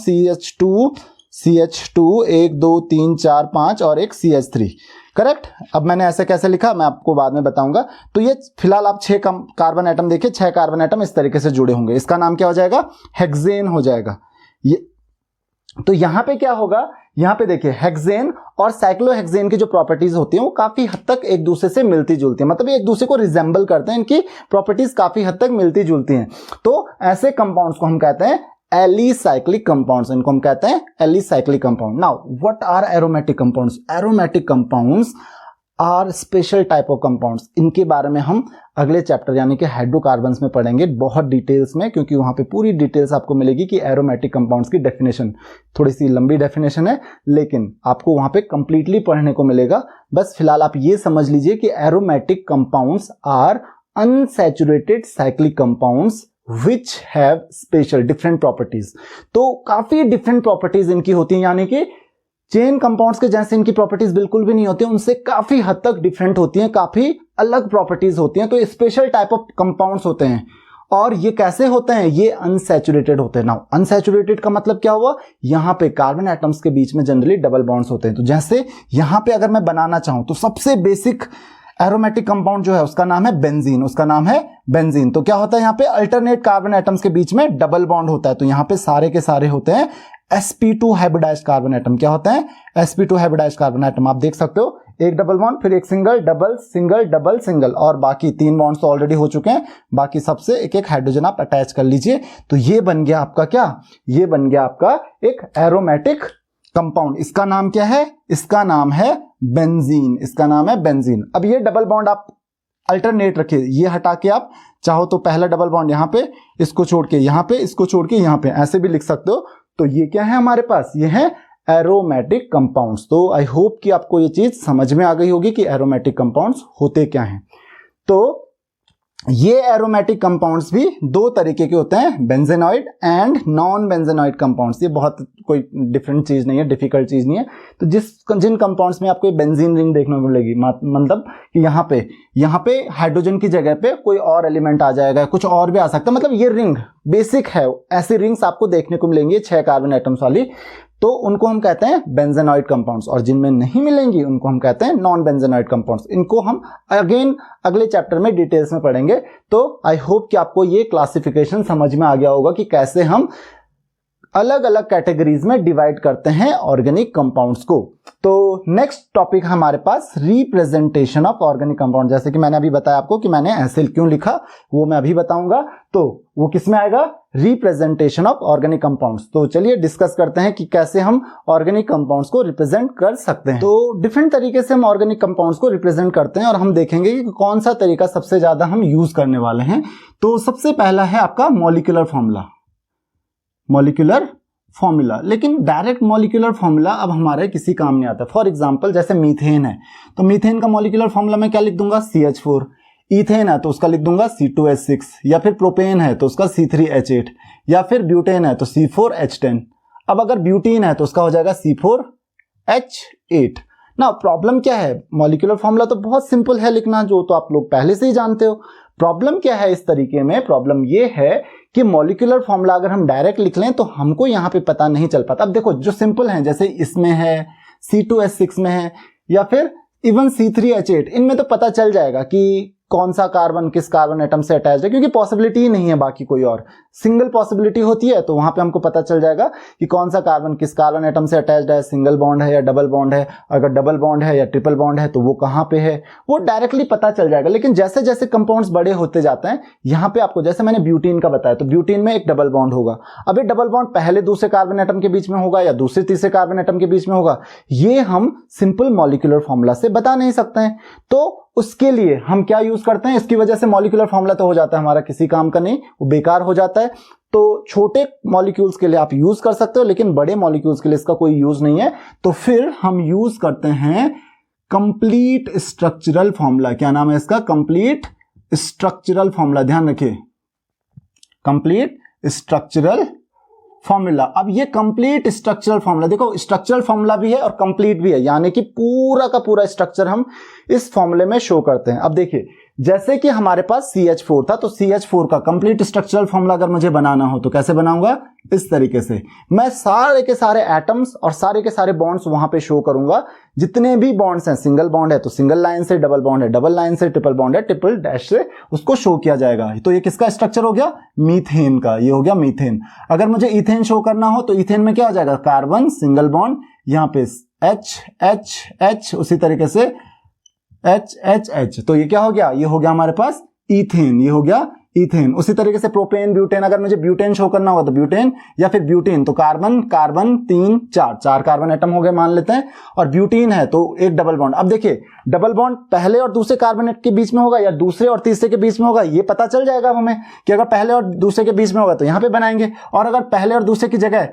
CH2 1 2 3 4 5 और एक CH3, करेक्ट। अब मैंने ऐसे कैसे लिखा मैं आपको बाद में बताऊंगा। तो ये फिलहाल आप 6 कार्बन एटम देखिए, 6 कार्बन एटम इस तरीके से जुड़े होंगे, इसका नाम क्या हो जाएगा, हेक्सेन हो जाएगा ये। तो यहां पे क्या होगा, यहां पे देखिए हेक्सेन और साइक्लोहेक्सेन की जो प्रॉपर्टीज होती हैं वो काफी हद तक एक दूसरे से मिलती जुलती हैं, मतलब ये एक दूसरे को रिजेंबल करते हैं, इनकी प्रॉपर्टीज काफी हद तक मिलती जुलती हैं। तो ऐसे कंपाउंड्स को हम कहते हैं एलिसाइक्लिक कंपाउंड्स, इनको हम कहते हैं alicyclic compound. Now what are aromatic compounds? Aromatic compounds are special type of compounds. इनके बारे में हम अगले चैप्टर यानी कि हाइड्रोकार्बन्स में पढ़ेंगे बहुत डिटेल्स में, क्योंकि वहां पे पूरी डिटेल्स आपको मिलेगी कि एरोमेटिक कंपाउंड्स की डेफिनेशन, थोड़ी सी लंबी डेफिनेशन है लेकिन आपको वहां पे कंप्लीटली पढ़ने को मिलेगा। बस फिलहाल आप ये समझ लीजिए कि aromatic compounds are unsaturated cyclic compounds which have special different properties. तो काफी डिफरेंट प्रॉपर्टीज इनकी होती हैं, यानी कि चेन कंपाउंड्स के जैसे इनकी प्रॉपर्टीज बिल्कुल भी नहीं होती, उनसे काफी हद तक डिफरेंट होती हैं, काफी अलग प्रॉपर्टीज होती हैं। तो स्पेशल टाइप ऑफ कंपाउंड्स होते हैं। और ये कैसे होते हैं? ये अनसैचुरेटेड होते हैं। नाउ अनसैचुरेटेड का मतलब क्या हुआ? यहां पे कार्बन एटम्स के बीच में जनरली डबल बॉन्ड्स होते हैं। तो जैसे यहां पे अगर मैं बनाना चाहूं तो सबसे बेसिक एरोमेटिक कंपाउंड जो है उसका नाम है बेंजीन, उसका नाम है बेंजीन। तो क्या होता है? यहां पे अल्टरनेट कार्बन एटम्स के बीच में डबल बॉन्ड होता है। तो यहां पे सारे के सारे होते हैं sp2 हाइब्रिडाइज्ड कार्बन एटम। क्या होता है? sp2 hybridised carbon atom. आप देख सकते हो एक डबल बॉन्ड, फिर एक single, double, single, double, single, और बाकी 3 बॉन्ड्स तो ऑलरेडी हो चुके हैं, बाकी सबसे एक एक हाइड्रोजन आप अटैच कर लीजिए। तो ये बन गया आपका क्या? ये बन गया आपका एक एरोमेटिक कंपाउंड। इसका नाम क्या है? इसका नाम है बेंजीन। इसका नाम है बेंजीन। अब ये डबल बॉन्ड आप अल्टरनेट रखिए, ये हटा के आप चाहो तो पहला डबल बॉन्ड यहां पे, इसको छोड़ के यहां पे, इसको छोड़ के यहां पे, ऐसे भी लिख सकते हो। तो ये क्या है हमारे पास? ये है एरोमेटिक कंपाउंड्स। तो आई होप कि आपको ये चीज समझ में आ गई होगी कि एरोमेटिक कंपाउंड्स होते क्या हैं। तो ये एरोमेटिक कंपाउंड्स भी 2 तरीके के होते हैं, benzenoid and non benzenoid compounds. ये बहुत कोई डिफरेंट चीज नहीं है, डिफिकल्ट चीज नहीं है। तो जिन कंपाउंड्स में आपको बेंजीन रिंग देखने को मिलेगी, मतलब कि यहाँ पे हाइड्रोजन की जगह पे कोई और एलिमेंट आ जाएगा, कुछ और भी आ सकता है, मतलब ये रिंग बेसिक है। ऐसी रिंग्स आपको देखने को मिलेंगी 6 कार्बन एटम्स वाली, तो उनको हम कहते हैं बेंजेनॉइड कंपाउंड्स। और जिनमें नहीं मिलेंगी उनको हम कहते हैं नॉन बेंजेनॉइड कंपाउंड्स। इनको हम अगेन अगले चैप्टर में डिटेल्स में पढ़ेंगे। तो आई होप कि आपको ये क्लासिफिकेशन समझ में आ गया होगा कि कैसे हम अलग अलग कैटेगरीज में डिवाइड करते हैं ऑर्गेनिक कंपाउंड्स को। तो नेक्स्ट टॉपिक हमारे पास रिप्रेजेंटेशन ऑफ ऑर्गेनिक कंपाउंड। जैसे कि मैंने अभी बताया आपको कि मैंने ऐसे क्यों लिखा, वो मैं अभी बताऊंगा। तो वो किस में आएगा? Representation of organic compounds. तो चलिए डिस्कस करते हैं कि कैसे हम ऑर्गेनिक कंपाउंड्स को रिप्रेजेंट कर सकते हैं। तो डिफरेंट तरीके से हम ऑर्गेनिक कंपाउंड्स को रिप्रेजेंट करते हैं और हम देखेंगे कि कौन सा तरीका सबसे ज्यादा हम यूज करने वाले हैं। तो सबसे पहला है आपका मॉलिक्यूलर फॉर्मूला। मॉलिक्यूलर फॉर्मूला, लेकिन डायरेक्ट मॉलिक्यूलर फॉर्मूला अब हमारे किसी काम नहीं आता। फॉर एग्जांपल जैसे मीथेन है, तो मीथेन का मॉलिक्यूलर फॉर्मूला मैं क्या लिख दूंगा? CH4। इथेन है तो उसका लिख दूंगा C2H6, या फिर प्रोपेन है तो उसका C3H8, या फिर ब्यूटेन है तो C4H10। अब अगर ब्यूटीन है तो उसका हो जाएगा C4H8। ना प्रॉब्लम क्या है? मॉलिक्यूलर फॉर्मूला तो बहुत सिंपल है लिखना, जो तो आप लोग पहले से ही जानते हो। प्रॉब्लम क्या है इस तरीके में? प्रॉब्लम ये है कि मॉलिक्यूलर फॉर्मूला अगर हम डायरेक्ट लिख लें तो हमको यहां पे पता नहीं चल पाता। अब देखो जो सिंपल है, जैसे इसमें है, C2H6 में है, या फिर इवन C3H8, इनमें तो पता चल जाएगा कि कौन सा कार्बन किस कार्बन एटम से अटैच्ड है, क्योंकि पॉसिबिलिटी ही नहीं है बाकी कोई और। सिंगल पॉसिबिलिटी होती है तो वहां पे हमको पता चल जाएगा कि कौन सा कार्बन किस कार्बन एटम से अटैच्ड है, सिंगल बॉन्ड है या डबल बॉन्ड है, अगर डबल बॉन्ड है या ट्रिपल बॉन्ड है तो वो कहां पे है, वो डायरेक्टली पता चल जाएगा। लेकिन जैसे जैसे कंपाउंड्स बड़े होते जाते हैं, यहाँ पे आपको जैसे मैंने ब्यूटीन का बताया, तो ब्यूटीन में एक डबल बॉन्ड होगा। अब ये डबल बॉन्ड पहले दूसरे कार्बन एटम के बीच में होगा या दूसरे तीसरे कार्बन एटम के बीच में होगा, ये हम सिंपल मॉलिक्यूलर फॉर्मूला से बता नहीं सकते हैं। तो उसके लिए हम क्या यूज करते हैं? इसकी वजह से मॉलिक्यूलर फॉर्मूला तो हो जाता है हमारा किसी काम का नहीं, वो बेकार हो जाता है। तो छोटे मॉलिक्यूल्स के लिए आप यूज कर सकते हो, लेकिन बड़े मॉलिक्यूल्स के लिए इसका कोई यूज नहीं है। तो फिर हम यूज करते हैं कंप्लीट स्ट्रक्चरल फॉर्मूला। क्या नाम है इसका? Complete structural formula. ध्यान रखिए, कंप्लीट स्ट्रक्चरल फॉर्मूला। अब ये कंप्लीट स्ट्रक्चरल फॉर्मूला, देखो स्ट्रक्चरल फॉर्मूला भी है और कंप्लीट भी है, यानी कि पूरा का पूरा स्ट्रक्चर हम इस फॉर्मूले में शो करते हैं। अब देखिए जैसे कि हमारे पास CH4 था, तो CH4 का कंप्लीट स्ट्रक्चरल फॉर्मूला अगर मुझे बनाना हो तो कैसे बनाऊंगा? इस तरीके से मैं सारे के सारे एटम्स और सारे के सारे बॉन्ड्स वहां पे शो करूंगा। जितने भी बॉन्ड्स हैं, सिंगल बॉन्ड है तो सिंगल लाइन से, डबल बॉन्ड है डबल लाइन से, ट्रिपल बॉन्ड है ट्रिपल डैश से, उसको शो किया जाएगा। तो ये किसका स्ट्रक्चर हो गया? मीथेन का। ये हो गया मीथेन। अगर मुझे इथेन शो करना हो तो इथेन में क्या हो जाएगा? कार्बन सिंगल बॉन्ड, यहाँ पे H, उसी तरीके से H। तो ये क्या हो गया? ये हो गया हमारे पास इथेन। ये हो गया इथेन। उसी तरीके से प्रोपेन, ब्यूटेन, अगर मुझे ब्यूटेन शो करना होगा तो ब्यूटेन या फिर ब्यूटेन, तो कार्बन कार्बन 3 4 कार्बन एटम हो गए मान लेते हैं, और ब्यूटीन है तो एक डबल बॉन्ड। अब देखिए डबल बॉन्ड पहले और दूसरे कार्बन के बीच में होगा या दूसरे और तीसरे के बीच में होगा, ये पता चल जाएगा हमें कि अगर पहले और दूसरे के बीच में होगा तो यहां पे बनाएंगे, और अगर पहले और दूसरे की जगह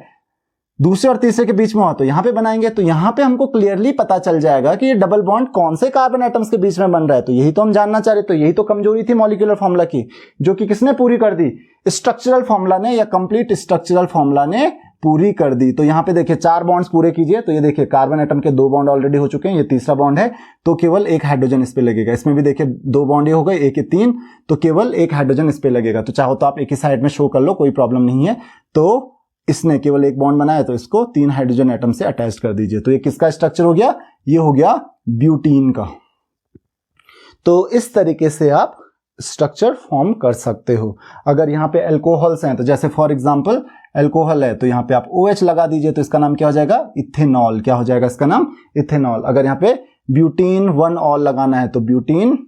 दूसरे और तीसरे के बीच में हो तो यहां पे बनाएंगे। तो यहां पे हमको क्लियरली पता चल जाएगा कि ये डबल बॉन्ड कौन से कार्बन एटम्स के बीच में बन रहा है। तो यही तो हम जानना चाह रहे, तो यही तो कमजोरी थी मॉलिक्यूलर फॉर्मूला की, जो कि किसने पूरी कर दी, स्ट्रक्चरल फॉर्मूला ने, या कंप्लीट स्ट्रक्चरल फॉर्मूला ने पूरी कर दी। तो यहां पे देखिए 4 बॉन्ड्स पूरे कीजिए, तो ये देखिए कार्बन एटम के 2 बॉन्ड ऑलरेडी हो चुके हैं, ये तीसरा बॉन्ड है तो केवल एक हाइड्रोजन इस पे लगेगा। इसमें भी देखिए 2 बॉन्ड ये हो गए, 1 3, तो केवल एक हाइड्रोजन इस पे लगेगा। तो चाहो तो आप एक ही साइड में शो कर लो, कोई प्रॉब्लम नहीं है। तो इसने केवल एक बॉन्ड बनाया तो इसको 3 हाइड्रोजन एटम से अटैच कर दीजिए। तो ये किसका स्ट्रक्चर हो गया, ये हो गया ब्यूटीन का। तो इस तरीके से आप स्ट्रक्चर फॉर्म कर सकते हो। अगर यहाँ पे अल्कोहल्स हैं तो जैसे फॉर एग्जांपल अल्कोहल है तो यहाँ पे आप OH लगा दीजिए, तो इसका नाम क्या हो जाएगा, इथेनॉल। क्या हो जाएगा इसका नाम, इथेनॉल। अगर यहाँ पे ब्यूटीन 1 ऑल लगाना है तो ब्यूटीन,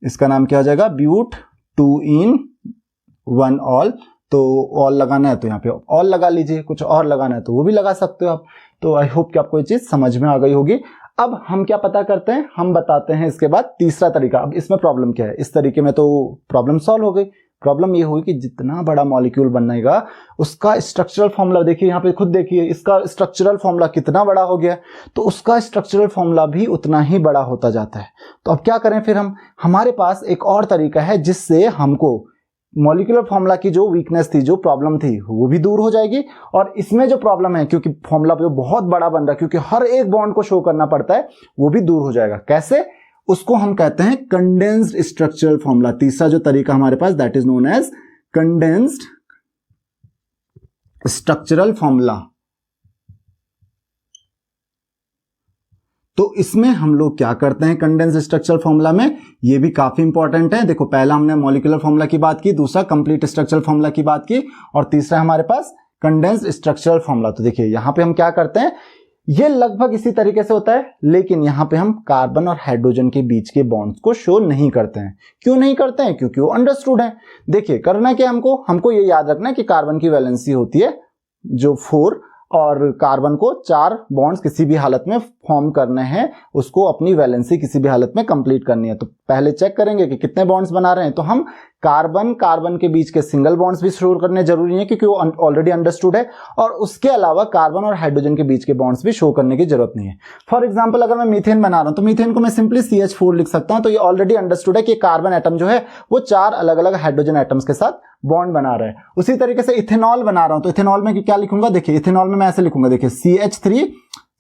इसका नाम क्या हो जाएगा, ब्यूट 2 इन 1 ऑल। तो ऑल लगाना है तो यहाँ पे ऑल लगा लीजिए, कुछ और लगाना है तो वो भी लगा सकते हो आप। तो आई होप कि आपको ये चीज समझ में आ गई होगी। अब हम क्या पता करते हैं, हम बताते हैं इसके बाद तीसरा तरीका। अब इसमें प्रॉब्लम क्या है, इस तरीके में तो प्रॉब्लम सॉल्व हो गई। प्रॉब्लम ये हुई कि जितना बड़ा मॉलिक्यूल बनेगा उसका स्ट्रक्चरल फॉर्मूला, देखिए यहाँ पे खुद देखिए इसका स्ट्रक्चरल फॉर्मूला कितना बड़ा हो गया, तो उसका स्ट्रक्चरल फॉर्मूला भी उतना ही बड़ा होता जाता है। तो अब क्या करें फिर हम, हमारे पास एक और तरीका है जिससे हमको मॉलिक्यूलर फॉर्मूला की जो वीकनेस थी, जो प्रॉब्लम थी, वो भी दूर हो जाएगी। और इसमें जो प्रॉब्लम है, क्योंकि फॉर्मूला जो बहुत बड़ा बन रहा है, क्योंकि हर एक बॉन्ड को शो करना पड़ता है, वो भी दूर हो जाएगा। कैसे, उसको हम कहते हैं कंडेंस्ड स्ट्रक्चरल फॉर्मूला। तीसरा जो तरीका हमारे पास, that is known as condensed structural formula. तो इसमें हम लोग क्या करते हैं कंडेंस्ड स्ट्रक्चरल फॉर्मूला में, ये भी काफी इंपॉर्टेंट है। देखो पहला हमने मॉलिक्यूलर फॉर्मूला की बात की, दूसरा कंप्लीट स्ट्रक्चरल फॉर्मूला की बात की, और तीसरा हमारे पास कंडेंस्ड स्ट्रक्चरल फॉर्मूला। तो देखिए यहां पे हम क्या करते हैं, ये लगभग इसी तरीके से होता है, लेकिन यहां पे हम कार्बन और हाइड्रोजन के बीच के बॉन्ड्स को शो नहीं करते हैं। क्यों नहीं करते हैं, क्योंकि वो अंडरस्टूड है। देखिए करना क्या, हमको ये याद रखना है कि कार्बन की वैलेंसी होती है जो 4, और कार्बन को 4 बॉन्ड्स किसी भी हालत में फॉर्म करने हैं, उसको अपनी वैलेंसी किसी भी हालत में कंप्लीट करनी है। तो पहले चेक करेंगे कि कितने बॉन्ड्स बना रहे हैं। तो हम कार्बन के बीच के सिंगल बॉन्ड्स भी शो करने जरूरी है, क्योंकि वो ऑलरेडी अंडरस्टूड है, और उसके अलावा कार्बन और हाइड्रोजन के बीच के बॉन्ड्स भी शो करने की जरूरत नहीं है। फॉर एग्जांपल अगर मैं मीथेन बना रहा हूं तो मीथेन को मैं सिंपली CH4 लिख सकता हूं। तो ये ऑलरेडी अंडरस्टूड है कि कार्बन एटम जो है वो 4 अलग अलग हाइड्रोजन एटम्स के साथ बॉन्ड बना रहा है। उसी तरीके से इथेनॉल बना रहा हूं तो इथेनॉल में क्या लिखूंगा, देखिए इथेनॉल में मैं ऐसे लिखूंगा, देखिए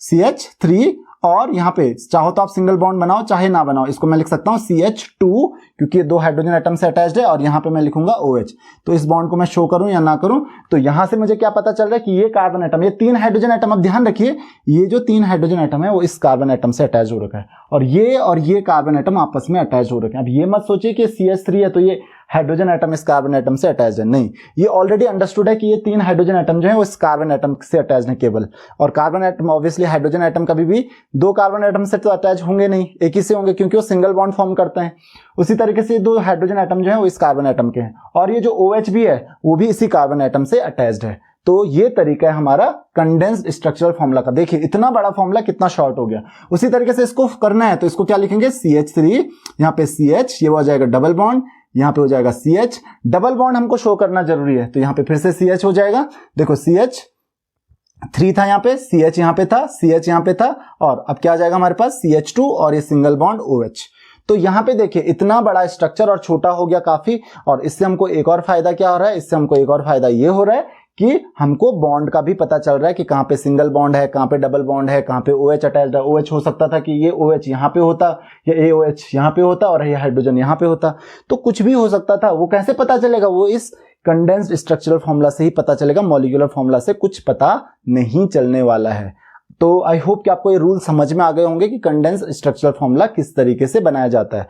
CH3 और यहां पे चाहो तो आप सिंगल बॉन्ड बनाओ चाहे ना बनाओ, इसको मैं लिख सकता हूं CH2, क्योंकि ये 2 हाइड्रोजन एटम से अटैच्ड है, और यहां पे मैं लिखूंगा OH। तो इस बॉन्ड को मैं शो करूं या ना करूं, तो यहां से मुझे क्या पता चल रहा है कि ये कार्बन एटम, ये 3 हाइड्रोजन एटम, अब ध्यान रखिए ये जो 3 हाइड्रोजन एटम है वो इस कार्बन एटम से अटैच हो रखा है, और ये कार्बन एटम आपस में अटैच हो रखे हैं। अब ये मत सोचिए कि CH3 है तो ये हाइड्रोजन एटम इस कार्बन एटम से अटैच है, नहीं, ये ऑलरेडी अंडरस्टूड है कि ये 3 हाइड्रोजन एटम जो है वो इस कार्बन एटम से अटैच है केवल। और carbon atom obviously, hydrogen atom कभी भी 2 कार्बन एटम से तो अटैच होंगे नहीं, एक ही से होंगे, क्योंकि वो सिंगल बॉन्ड फॉर्म करते हैं। उसी तरीके से 2 हाइड्रोजन एटम जो है वो इस कार्बन एटम के हैं, और ये जो OH भी है वो भी इसी कार्बन एटम से अटैच्ड है। तो ये तरीका है हमारा कंडेंस्ड स्ट्रक्चरल फॉर्मूला का। देखिए इतना बड़ा फॉर्मूला कितना शॉर्ट हो गया। उसी तरीके से इसको करना है तो इसको क्या लिखेंगे, CH3, यहाँ पे CH, ये हो जाएगा डबल बॉन्ड, यहाँ पे हो जाएगा CH, डबल बॉन्ड हमको शो करना जरूरी है, तो यहाँ पे फिर से CH हो जाएगा। देखो CH3 था यहाँ पे, CH यहाँ पे था, CH यहाँ पे था, और अब क्या आ जाएगा हमारे पास CH2 और ये सिंगल बॉन्ड OH। तो यहाँ पे देखिए इतना बड़ा स्ट्रक्चर और छोटा हो गया काफी। और इससे हमको एक और फायदा क्या हो रहा है, इससे हमको एक और फायदा ये हो रहा है कि हमको बॉन्ड का भी पता चल रहा है कि कहाँ पे सिंगल बॉन्ड है, कहाँ पे डबल बॉन्ड है, कहाँ पे OH अटैच्ड है। OH हो सकता था कि ये OH यहाँ पे होता, या AOH यहाँ पे होता, और ये हाइड्रोजन यहाँ पे होता, तो कुछ भी हो सकता था। वो कैसे पता चलेगा, वो इस कंडेंस्ड स्ट्रक्चरल फॉर्मूला से ही पता चलेगा, मॉलिक्यूलर फॉर्मूला से कुछ पता नहीं चलने वाला है। तो आई होप कि आपको ये रूल समझ में आ गए होंगे कि कंडेंस्ड स्ट्रक्चरल फॉर्मूला किस तरीके से बनाया जाता है।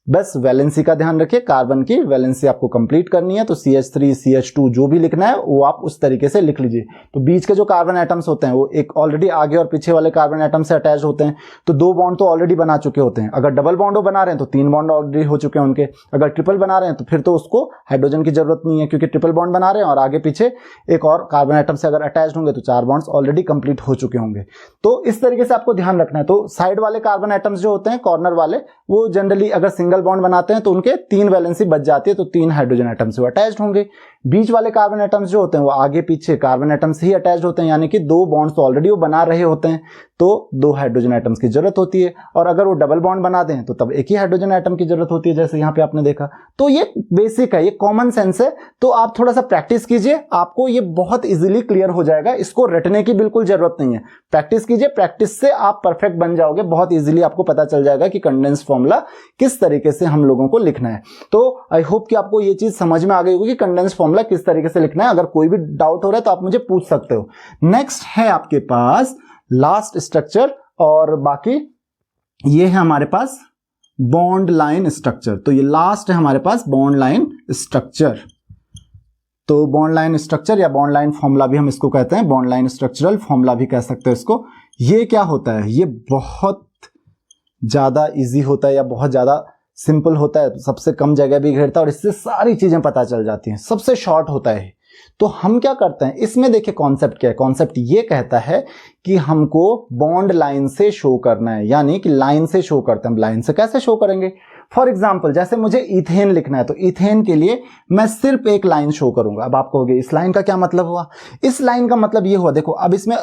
बस वैलेंसी का ध्यान रखिए, कार्बन की वैलेंसी आपको कंप्लीट करनी है, तो CH3 CH2 जो भी लिखना है वो आप उस तरीके से लिख लीजिए। तो बीच के जो कार्बन एटम्स होते हैं वो एक ऑलरेडी आगे और पीछे वाले कार्बन एटम से अटैच होते हैं, तो 2 बॉन्ड तो ऑलरेडी बना चुके होते हैं। अगर डबल बॉन्ड बना रहे हैं तो 3 बॉन्ड ऑलरेडी हो चुके हैं उनके। अगर ट्रिपल बना रहे हैं तो फिर तो उसको हाइड्रोजन की जरूरत नहीं है, क्योंकि ट्रिपल बॉन्ड बना रहे हैं और आगे पीछे एक और कार्बन एटम से अगर अटैच होंगे तो 4 बॉन्ड्स ऑलरेडी कंप्लीट हो चुके होंगे। तो इस तरीके से आपको ध्यान रखना है। तो साइड वाले कार्बन एटम्स जो होते हैं, कॉर्नर वाले, वो जनरली अगर सिंगल बॉन्ड बनाते हैं तो उनके 3 वैलेंसी बच जाती है, तो 3 हाइड्रोजन एटम से अटैच्ड होंगे। बीच वाले कार्बन एटम्स जो होते हैं वो आगे पीछे कार्बन एटम से ही अटैच्ड होते हैं, यानी कि 2 बॉन्ड्स तो ऑलरेडी वो बना रहे होते हैं, तो 2 हाइड्रोजन एटम्स की जरूरत होती है। और अगर वो डबल बॉन्ड बना दें तो तब एक ही हाइड्रोजन एटम की जरूरत होती है, जैसे यहाँ पे आपने देखा। तो ये बेसिक है, ये कॉमन सेंस है। तो आप थोड़ा सा प्रैक्टिस कीजिए, आपको ये बहुत इजीली क्लियर हो जाएगा। इसको रटने की बिल्कुल जरूरत नहीं है, प्रैक्टिस कीजिए, प्रैक्टिस से आप परफेक्ट बन जाओगे। बहुत इजीली आपको पता चल जाएगा कि कंडेंस फॉर्मूला किस तरीके से हम लोगों को लिखना है। तो आई होप कि आपको ये चीज समझ में आ गई होगी कि कंडेंस फॉर्मूला किस तरीके से लिखना है। अगर कोई भी डाउट हो रहा है तो आप मुझे पूछ सकते हो। नेक्स्ट है आपके पास लास्ट स्ट्रक्चर, और बाकी ये है हमारे पास बॉन्ड लाइन स्ट्रक्चर। तो ये लास्ट है हमारे पास बॉन्ड लाइन स्ट्रक्चर। तो बॉन्ड लाइन स्ट्रक्चर या बॉन्ड लाइन फॉर्मूला भी हम इसको कहते हैं, बॉन्ड लाइन स्ट्रक्चरल फॉर्मूला भी कह सकते हैं इसको। ये क्या होता है? ये बहुत ज्यादा इजी होता है या बहुत ज्यादा सिंपल होता है, सबसे कम जगह भी घेरता है और इससे सारी चीजें पता चल जाती हैं, सबसे शॉर्ट होता है। तो हम क्या करते हैं इसमें, देखिए कॉन्सेप्ट क्या है। कॉन्सेप्ट ये कहता है कि हमको बॉन्ड लाइन से शो करना है, यानी कि लाइन से शो करते हैं। हम लाइन से कैसे शो करेंगे? फॉर एग्जाम्पल जैसे मुझे इथेन लिखना है, तो इथेन के लिए मैं सिर्फ एक लाइन शो करूंगा। अब आप कहोगे इस लाइन का क्या मतलब हुआ? इस लाइन का मतलब ये हुआ, देखो अब इसमें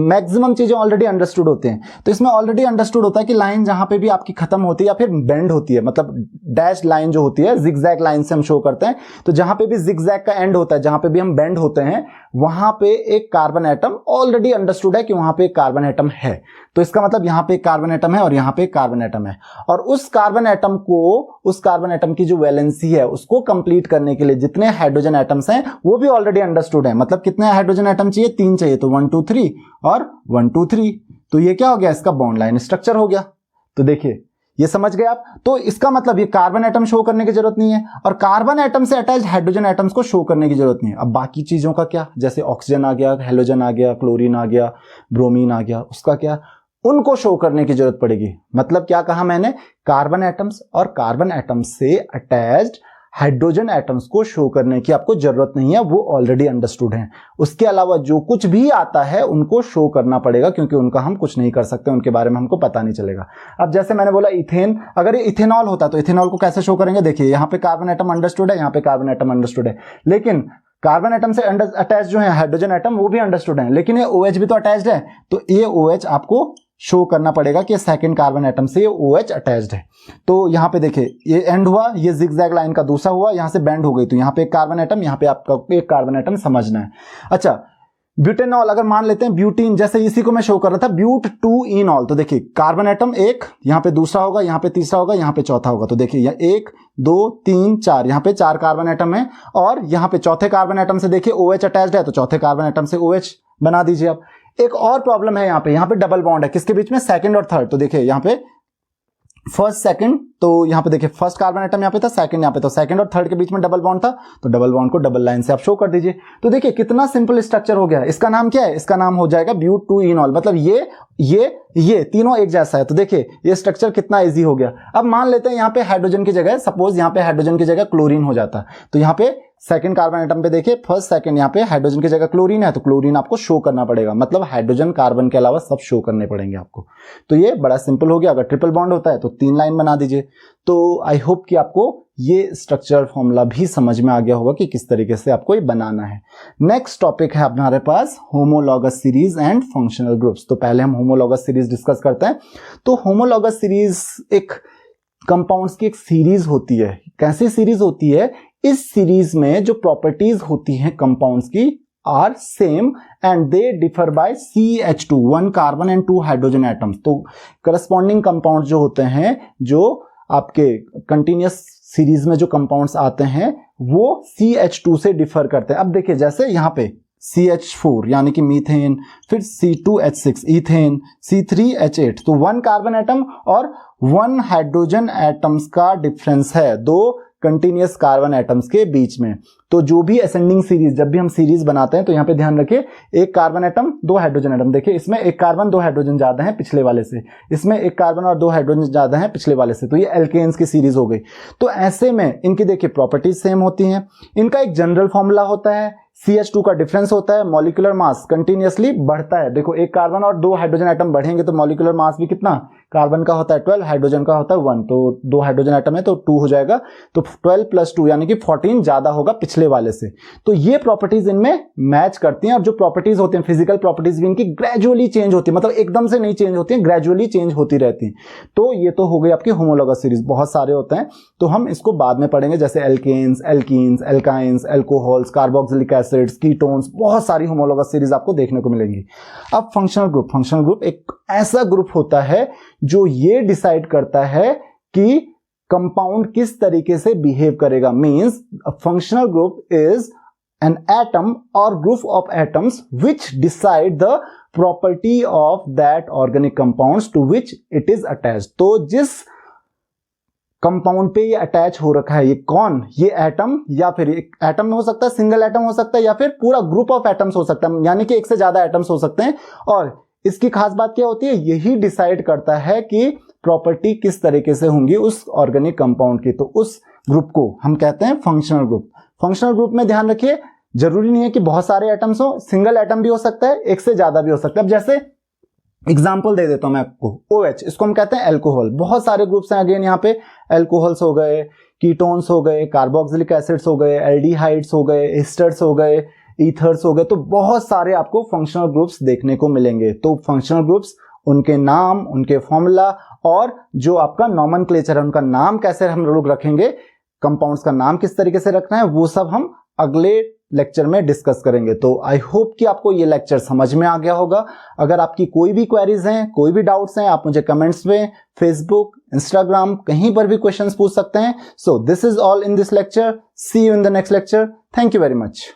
मैक्सिमम चीजें ऑलरेडी अंडरस्टूड होते हैं। तो इसमें ऑलरेडी अंडरस्टूड होता है कि लाइन जहां पे भी आपकी खत्म होती है या फिर बेंड होती है, मतलब डैश लाइन जो होती है, जिगजैग लाइन से हम शो करते हैं। तो जहां पे भी जिगजैग का एंड होता है, जहां पे भी हम बेंड होते हैं, वहां पे एक कार्बन एटम ऑलरेडी अंडरस्टूड है कि वहां पे एक कार्बन एटम है। तो इसका मतलब यहां पे एक कार्बन एटम है और यहां पे एक कार्बन एटम है, और उस कार्बन एटम को, उस कार्बन एटम की जो वैलेंसी है उसको कंप्लीट करने के लिए जितने हाइड्रोजन एटम्स हैं वो भी ऑलरेडी अंडरस्टूड है। मतलब कितने हाइड्रोजन एटम चाहिए? 3 चाहिए, तो 1 2 3 और 1 2 3। तो ये क्या हो गया? इसका बॉन्ड लाइन स्ट्रक्चर हो गया। तो देखिए ये समझ गए आप। तो इसका मतलब ये कार्बन एटम शो करने की जरूरत नहीं है और कार्बन एटम से अटैच हाइड्रोजन एटम्स को शो करने की जरूरत नहीं है। अब बाकी चीजों का क्या? जैसे ऑक्सीजन आ गया, हेलोजन आ गया, क्लोरीन आ गया, ब्रोमीन आ गया, उसका क्या? उनको शो करने की जरूरत पड़ेगी। मतलब क्या कहा मैंने? कार्बन एटम्स और कार्बन एटम्स से अटैच्ड हाइड्रोजन एटम्स को शो करने की आपको जरूरत नहीं है, वो ऑलरेडी अंडरस्टूड हैं। उसके अलावा जो कुछ भी आता है उनको शो करना पड़ेगा, क्योंकि उनका हम कुछ नहीं कर सकते, उनके बारे में हमको पता नहीं चलेगा। अब जैसे मैंने बोला इथेन, अगर ये इथेनॉल होता तो इथेनॉल को कैसे शो करेंगे? देखिए यहाँ पे कार्बन एटम अंडरस्टूड है, यहाँ पे कार्बन एटम अंडरस्टूड है, लेकिन कार्बन एटम से अटैच जो है हाइड्रोजन एटम वो भी अंडरस्टूड है, लेकिन ये OH भी तो अटैच्ड है। तो ये OH आपको शो करना पड़ेगा कि सेकंड कार्बन एटम से ये OH अटैच्ड है। तो यहाँ पे देखिए ये एंड हुआ, ये जिगजैग लाइन का दूसरा हुआ, यहाँ से बेंड हो गई, तो यहाँ पे एक कार्बन एटम, यहाँ पे आपका एक कार्बन एटम समझना है। अच्छा, ब्यूटेनॉल अगर मान लेते हैं, ब्यूटीन, जैसे इसी को मैं शो कर रहा था, ब्यूट 2 इनॉल। तो देखिए कार्बन एटम एक, यहाँ पे दूसरा होगा, यहाँ पे तीसरा होगा, यहाँ पे चौथा होगा। तो देखिए 1 2 3 4, यहाँ पे 4 कार्बन एटम है और यहाँ पे चौथे कार्बन एटम से देखिए OH अटैच्ड है, तो चौथे कार्बन एटम से OH बना दीजिए। अब एक और प्रॉब्लम है, यहाँ पे डबल बॉन्ड है, किसके बीच में? सेकंड और थर्ड। तो देखिए यहाँ पे फर्स्ट सेकंड, तो यहाँ पे देखिए फर्स्ट कार्बन एटम यहाँ पे था, सेकंड यहाँ पे, तो सेकंड और थर्ड के बीच में डबल बॉन्ड था, तो डबल बॉन्ड को डबल लाइन से आप शो कर दीजिए। तो देखिए कितना सिंपल स्ट्रक्चर हो गया है। इसका नाम क्या है? इसका नाम हो जाएगा ब्यूट 2 इनॉल। मतलब ये तीनों एक जैसा है। तो देखिए ये स्ट्रक्चर कितना इजी हो गया। अब मान लेते हैं यहाँ पे हाइड्रोजन की जगह, सपोज यहाँ पे हाइड्रोजन की जगह क्लोरीन हो जाता, तो यहाँ पे सेकंड कार्बन एटम पे देखिए फर्स्ट सेकंड, यहाँ पे हाइड्रोजन की जगह क्लोरीन है, तो क्लोरीन आपको शो करना पड़ेगा। मतलब हाइड्रोजन कार्बन के अलावा सब शो करने पड़ेंगे आपको। तो ये बड़ा सिंपल हो गया। अगर ट्रिपल बॉन्ड होता है तो 3 लाइन बना दीजिए। तो आई होप कि आपको ये स्ट्रक्चरल फॉर्मूला भी समझ में आ गया होगा कि किस तरीके से आपको ये बनाना है। नेक्स्ट टॉपिक है हमारे पास homologous series and functional groups. तो पहले हम होमोलॉगस सीरीज डिस्कस करते हैं। तो होमोलॉगस सीरीज एक कंपाउंड्स की एक सीरीज होती है। कैसी सीरीज होती है? इस सीरीज में जो प्रॉपर्टीज होती हैं कंपाउंड्स की are same and they differ by CH2, 1 carbon and 2 hydrogen atoms. तो करस्पॉन्डिंग कंपाउंड जो होते हैं, जो आपके कंटिन्यूअस सीरीज में जो कंपाउंड्स आते हैं वो CH2 से डिफर करते हैं। अब देखिए जैसे यहाँ पे CH4 यानी कि मीथेन, फिर C2H6 इथेन, C3H8। तो 1 कार्बन एटम और 1 हाइड्रोजन एटम्स का डिफरेंस है 2 कंटिन्यूअस कार्बन एटम्स के बीच में। तो जो भी असेंडिंग सीरीज, जब भी हम सीरीज बनाते हैं तो यहाँ पे ध्यान रखिए, 1 कार्बन एटम 2 हाइड्रोजन एटम। देखिए इसमें 1 कार्बन 2 हाइड्रोजन ज्यादा है पिछले वाले से, इसमें 1 कार्बन और 2 हाइड्रोजन ज्यादा है पिछले वाले से, तो ये एल्केन्स की सीरीज हो गई। तो ऐसे में इनकी देखिए प्रॉपर्टीज सेम होती हैं। इनका एक जनरल फॉर्मूला होता है, CH2 का डिफरेंस होता है, मॉलिक्यूलर मास कंटिन्यूअसली बढ़ता है। देखो 1 कार्बन और 2 हाइड्रोजन एटम बढ़ेंगे तो मॉलिक्यूलर मास भी कितना, कार्बन का होता है 12, हाइड्रोजन का होता है 1, तो 2 हाइड्रोजन एटम है तो 2 हो जाएगा, तो 12 + 2 यानी कि 14 ज्यादा होगा पिछले वाले से। तो ये प्रॉपर्टीज इनमें मैच करती हैं। और जो प्रॉपर्टीज होती हैं, फिजिकल प्रॉपर्टीज भी इनकी ग्रेजुअली चेंज होती है, मतलब एकदम से नहीं चेंज होती है, ग्रेजुअली चेंज होती रहती है। तो ये तो हो गई आपकी होमोलॉगस सीरीज, बहुत सारे होते हैं तो हम इसको बाद में पढ़ेंगे, जैसे alkanes, alkenes, alkynes, alcohols, carboxylic acids, ketones, बहुत सारी होमोलॉगस सीरीज आपको देखने को मिलेंगी। अब फंक्शनल ग्रुप, फंक्शनल ग्रुप एक ऐसा ग्रुप होता है जो ये डिसाइड करता है कि कंपाउंड किस तरीके से बिहेव करेगा। Means a functional group is an atom or group of atoms which decide the property of that organic compounds to which it is attached। तो जिस कंपाउंड पे ये अटैच हो रखा है, ये कौन, ये एटम, या फिर एक एटम हो सकता है, सिंगल एटम हो सकता है, या फिर पूरा ग्रुप ऑफ एटम्स हो सकता है, यानी कि एक से ज्यादा एटम्स हो सकते हैं। और इसकी खास बात क्या होती है, यही डिसाइड करता है कि प्रॉपर्टी किस तरीके से होंगी उस ऑर्गेनिक कंपाउंड की। तो उस ग्रुप को हम कहते हैं फंक्शनल ग्रुप। फंक्शनल ग्रुप में ध्यान रखिए, जरूरी नहीं है कि बहुत सारे एटम्स हो, सिंगल एटम भी हो सकता है, एक से ज्यादा भी हो सकता है। अब जैसे एग्जाम्पल दे देता हूं मैं आपको, OH, इसको हम कहते हैं एल्कोहल। बहुत सारे ग्रुप्स हैं अगेन यहाँ पे, एल्कोहल्स हो गए, कीटोन्स हो गए, कार्बोक्सिलिक एसिड्स हो गए, एल्डिहाइड्स हो गए, एस्टर्स हो गए, ईथर्स हो गए। तो बहुत सारे आपको फंक्शनल ग्रुप्स देखने को मिलेंगे। तो फंक्शनल ग्रुप्स, उनके नाम, उनके फॉर्मूला और जो आपका नॉमेनक्लेचर है, उनका नाम कैसे हम लोग रखेंगे, कंपाउंड्स का नाम किस तरीके से रखना है, वो सब हम अगले लेक्चर में डिस्कस करेंगे। तो आई होप कि आपको ये लेक्चर समझ में आ गया होगा। अगर आपकी कोई भी क्वेरीज हैं, कोई भी डाउट्स हैं, आप मुझे कमेंट्स में, फेसबुक, इंस्टाग्राम, कहीं पर भी क्वेश्चंस पूछ सकते हैं। So this is all in this lecture. See you in the next lecture. Thank you very much.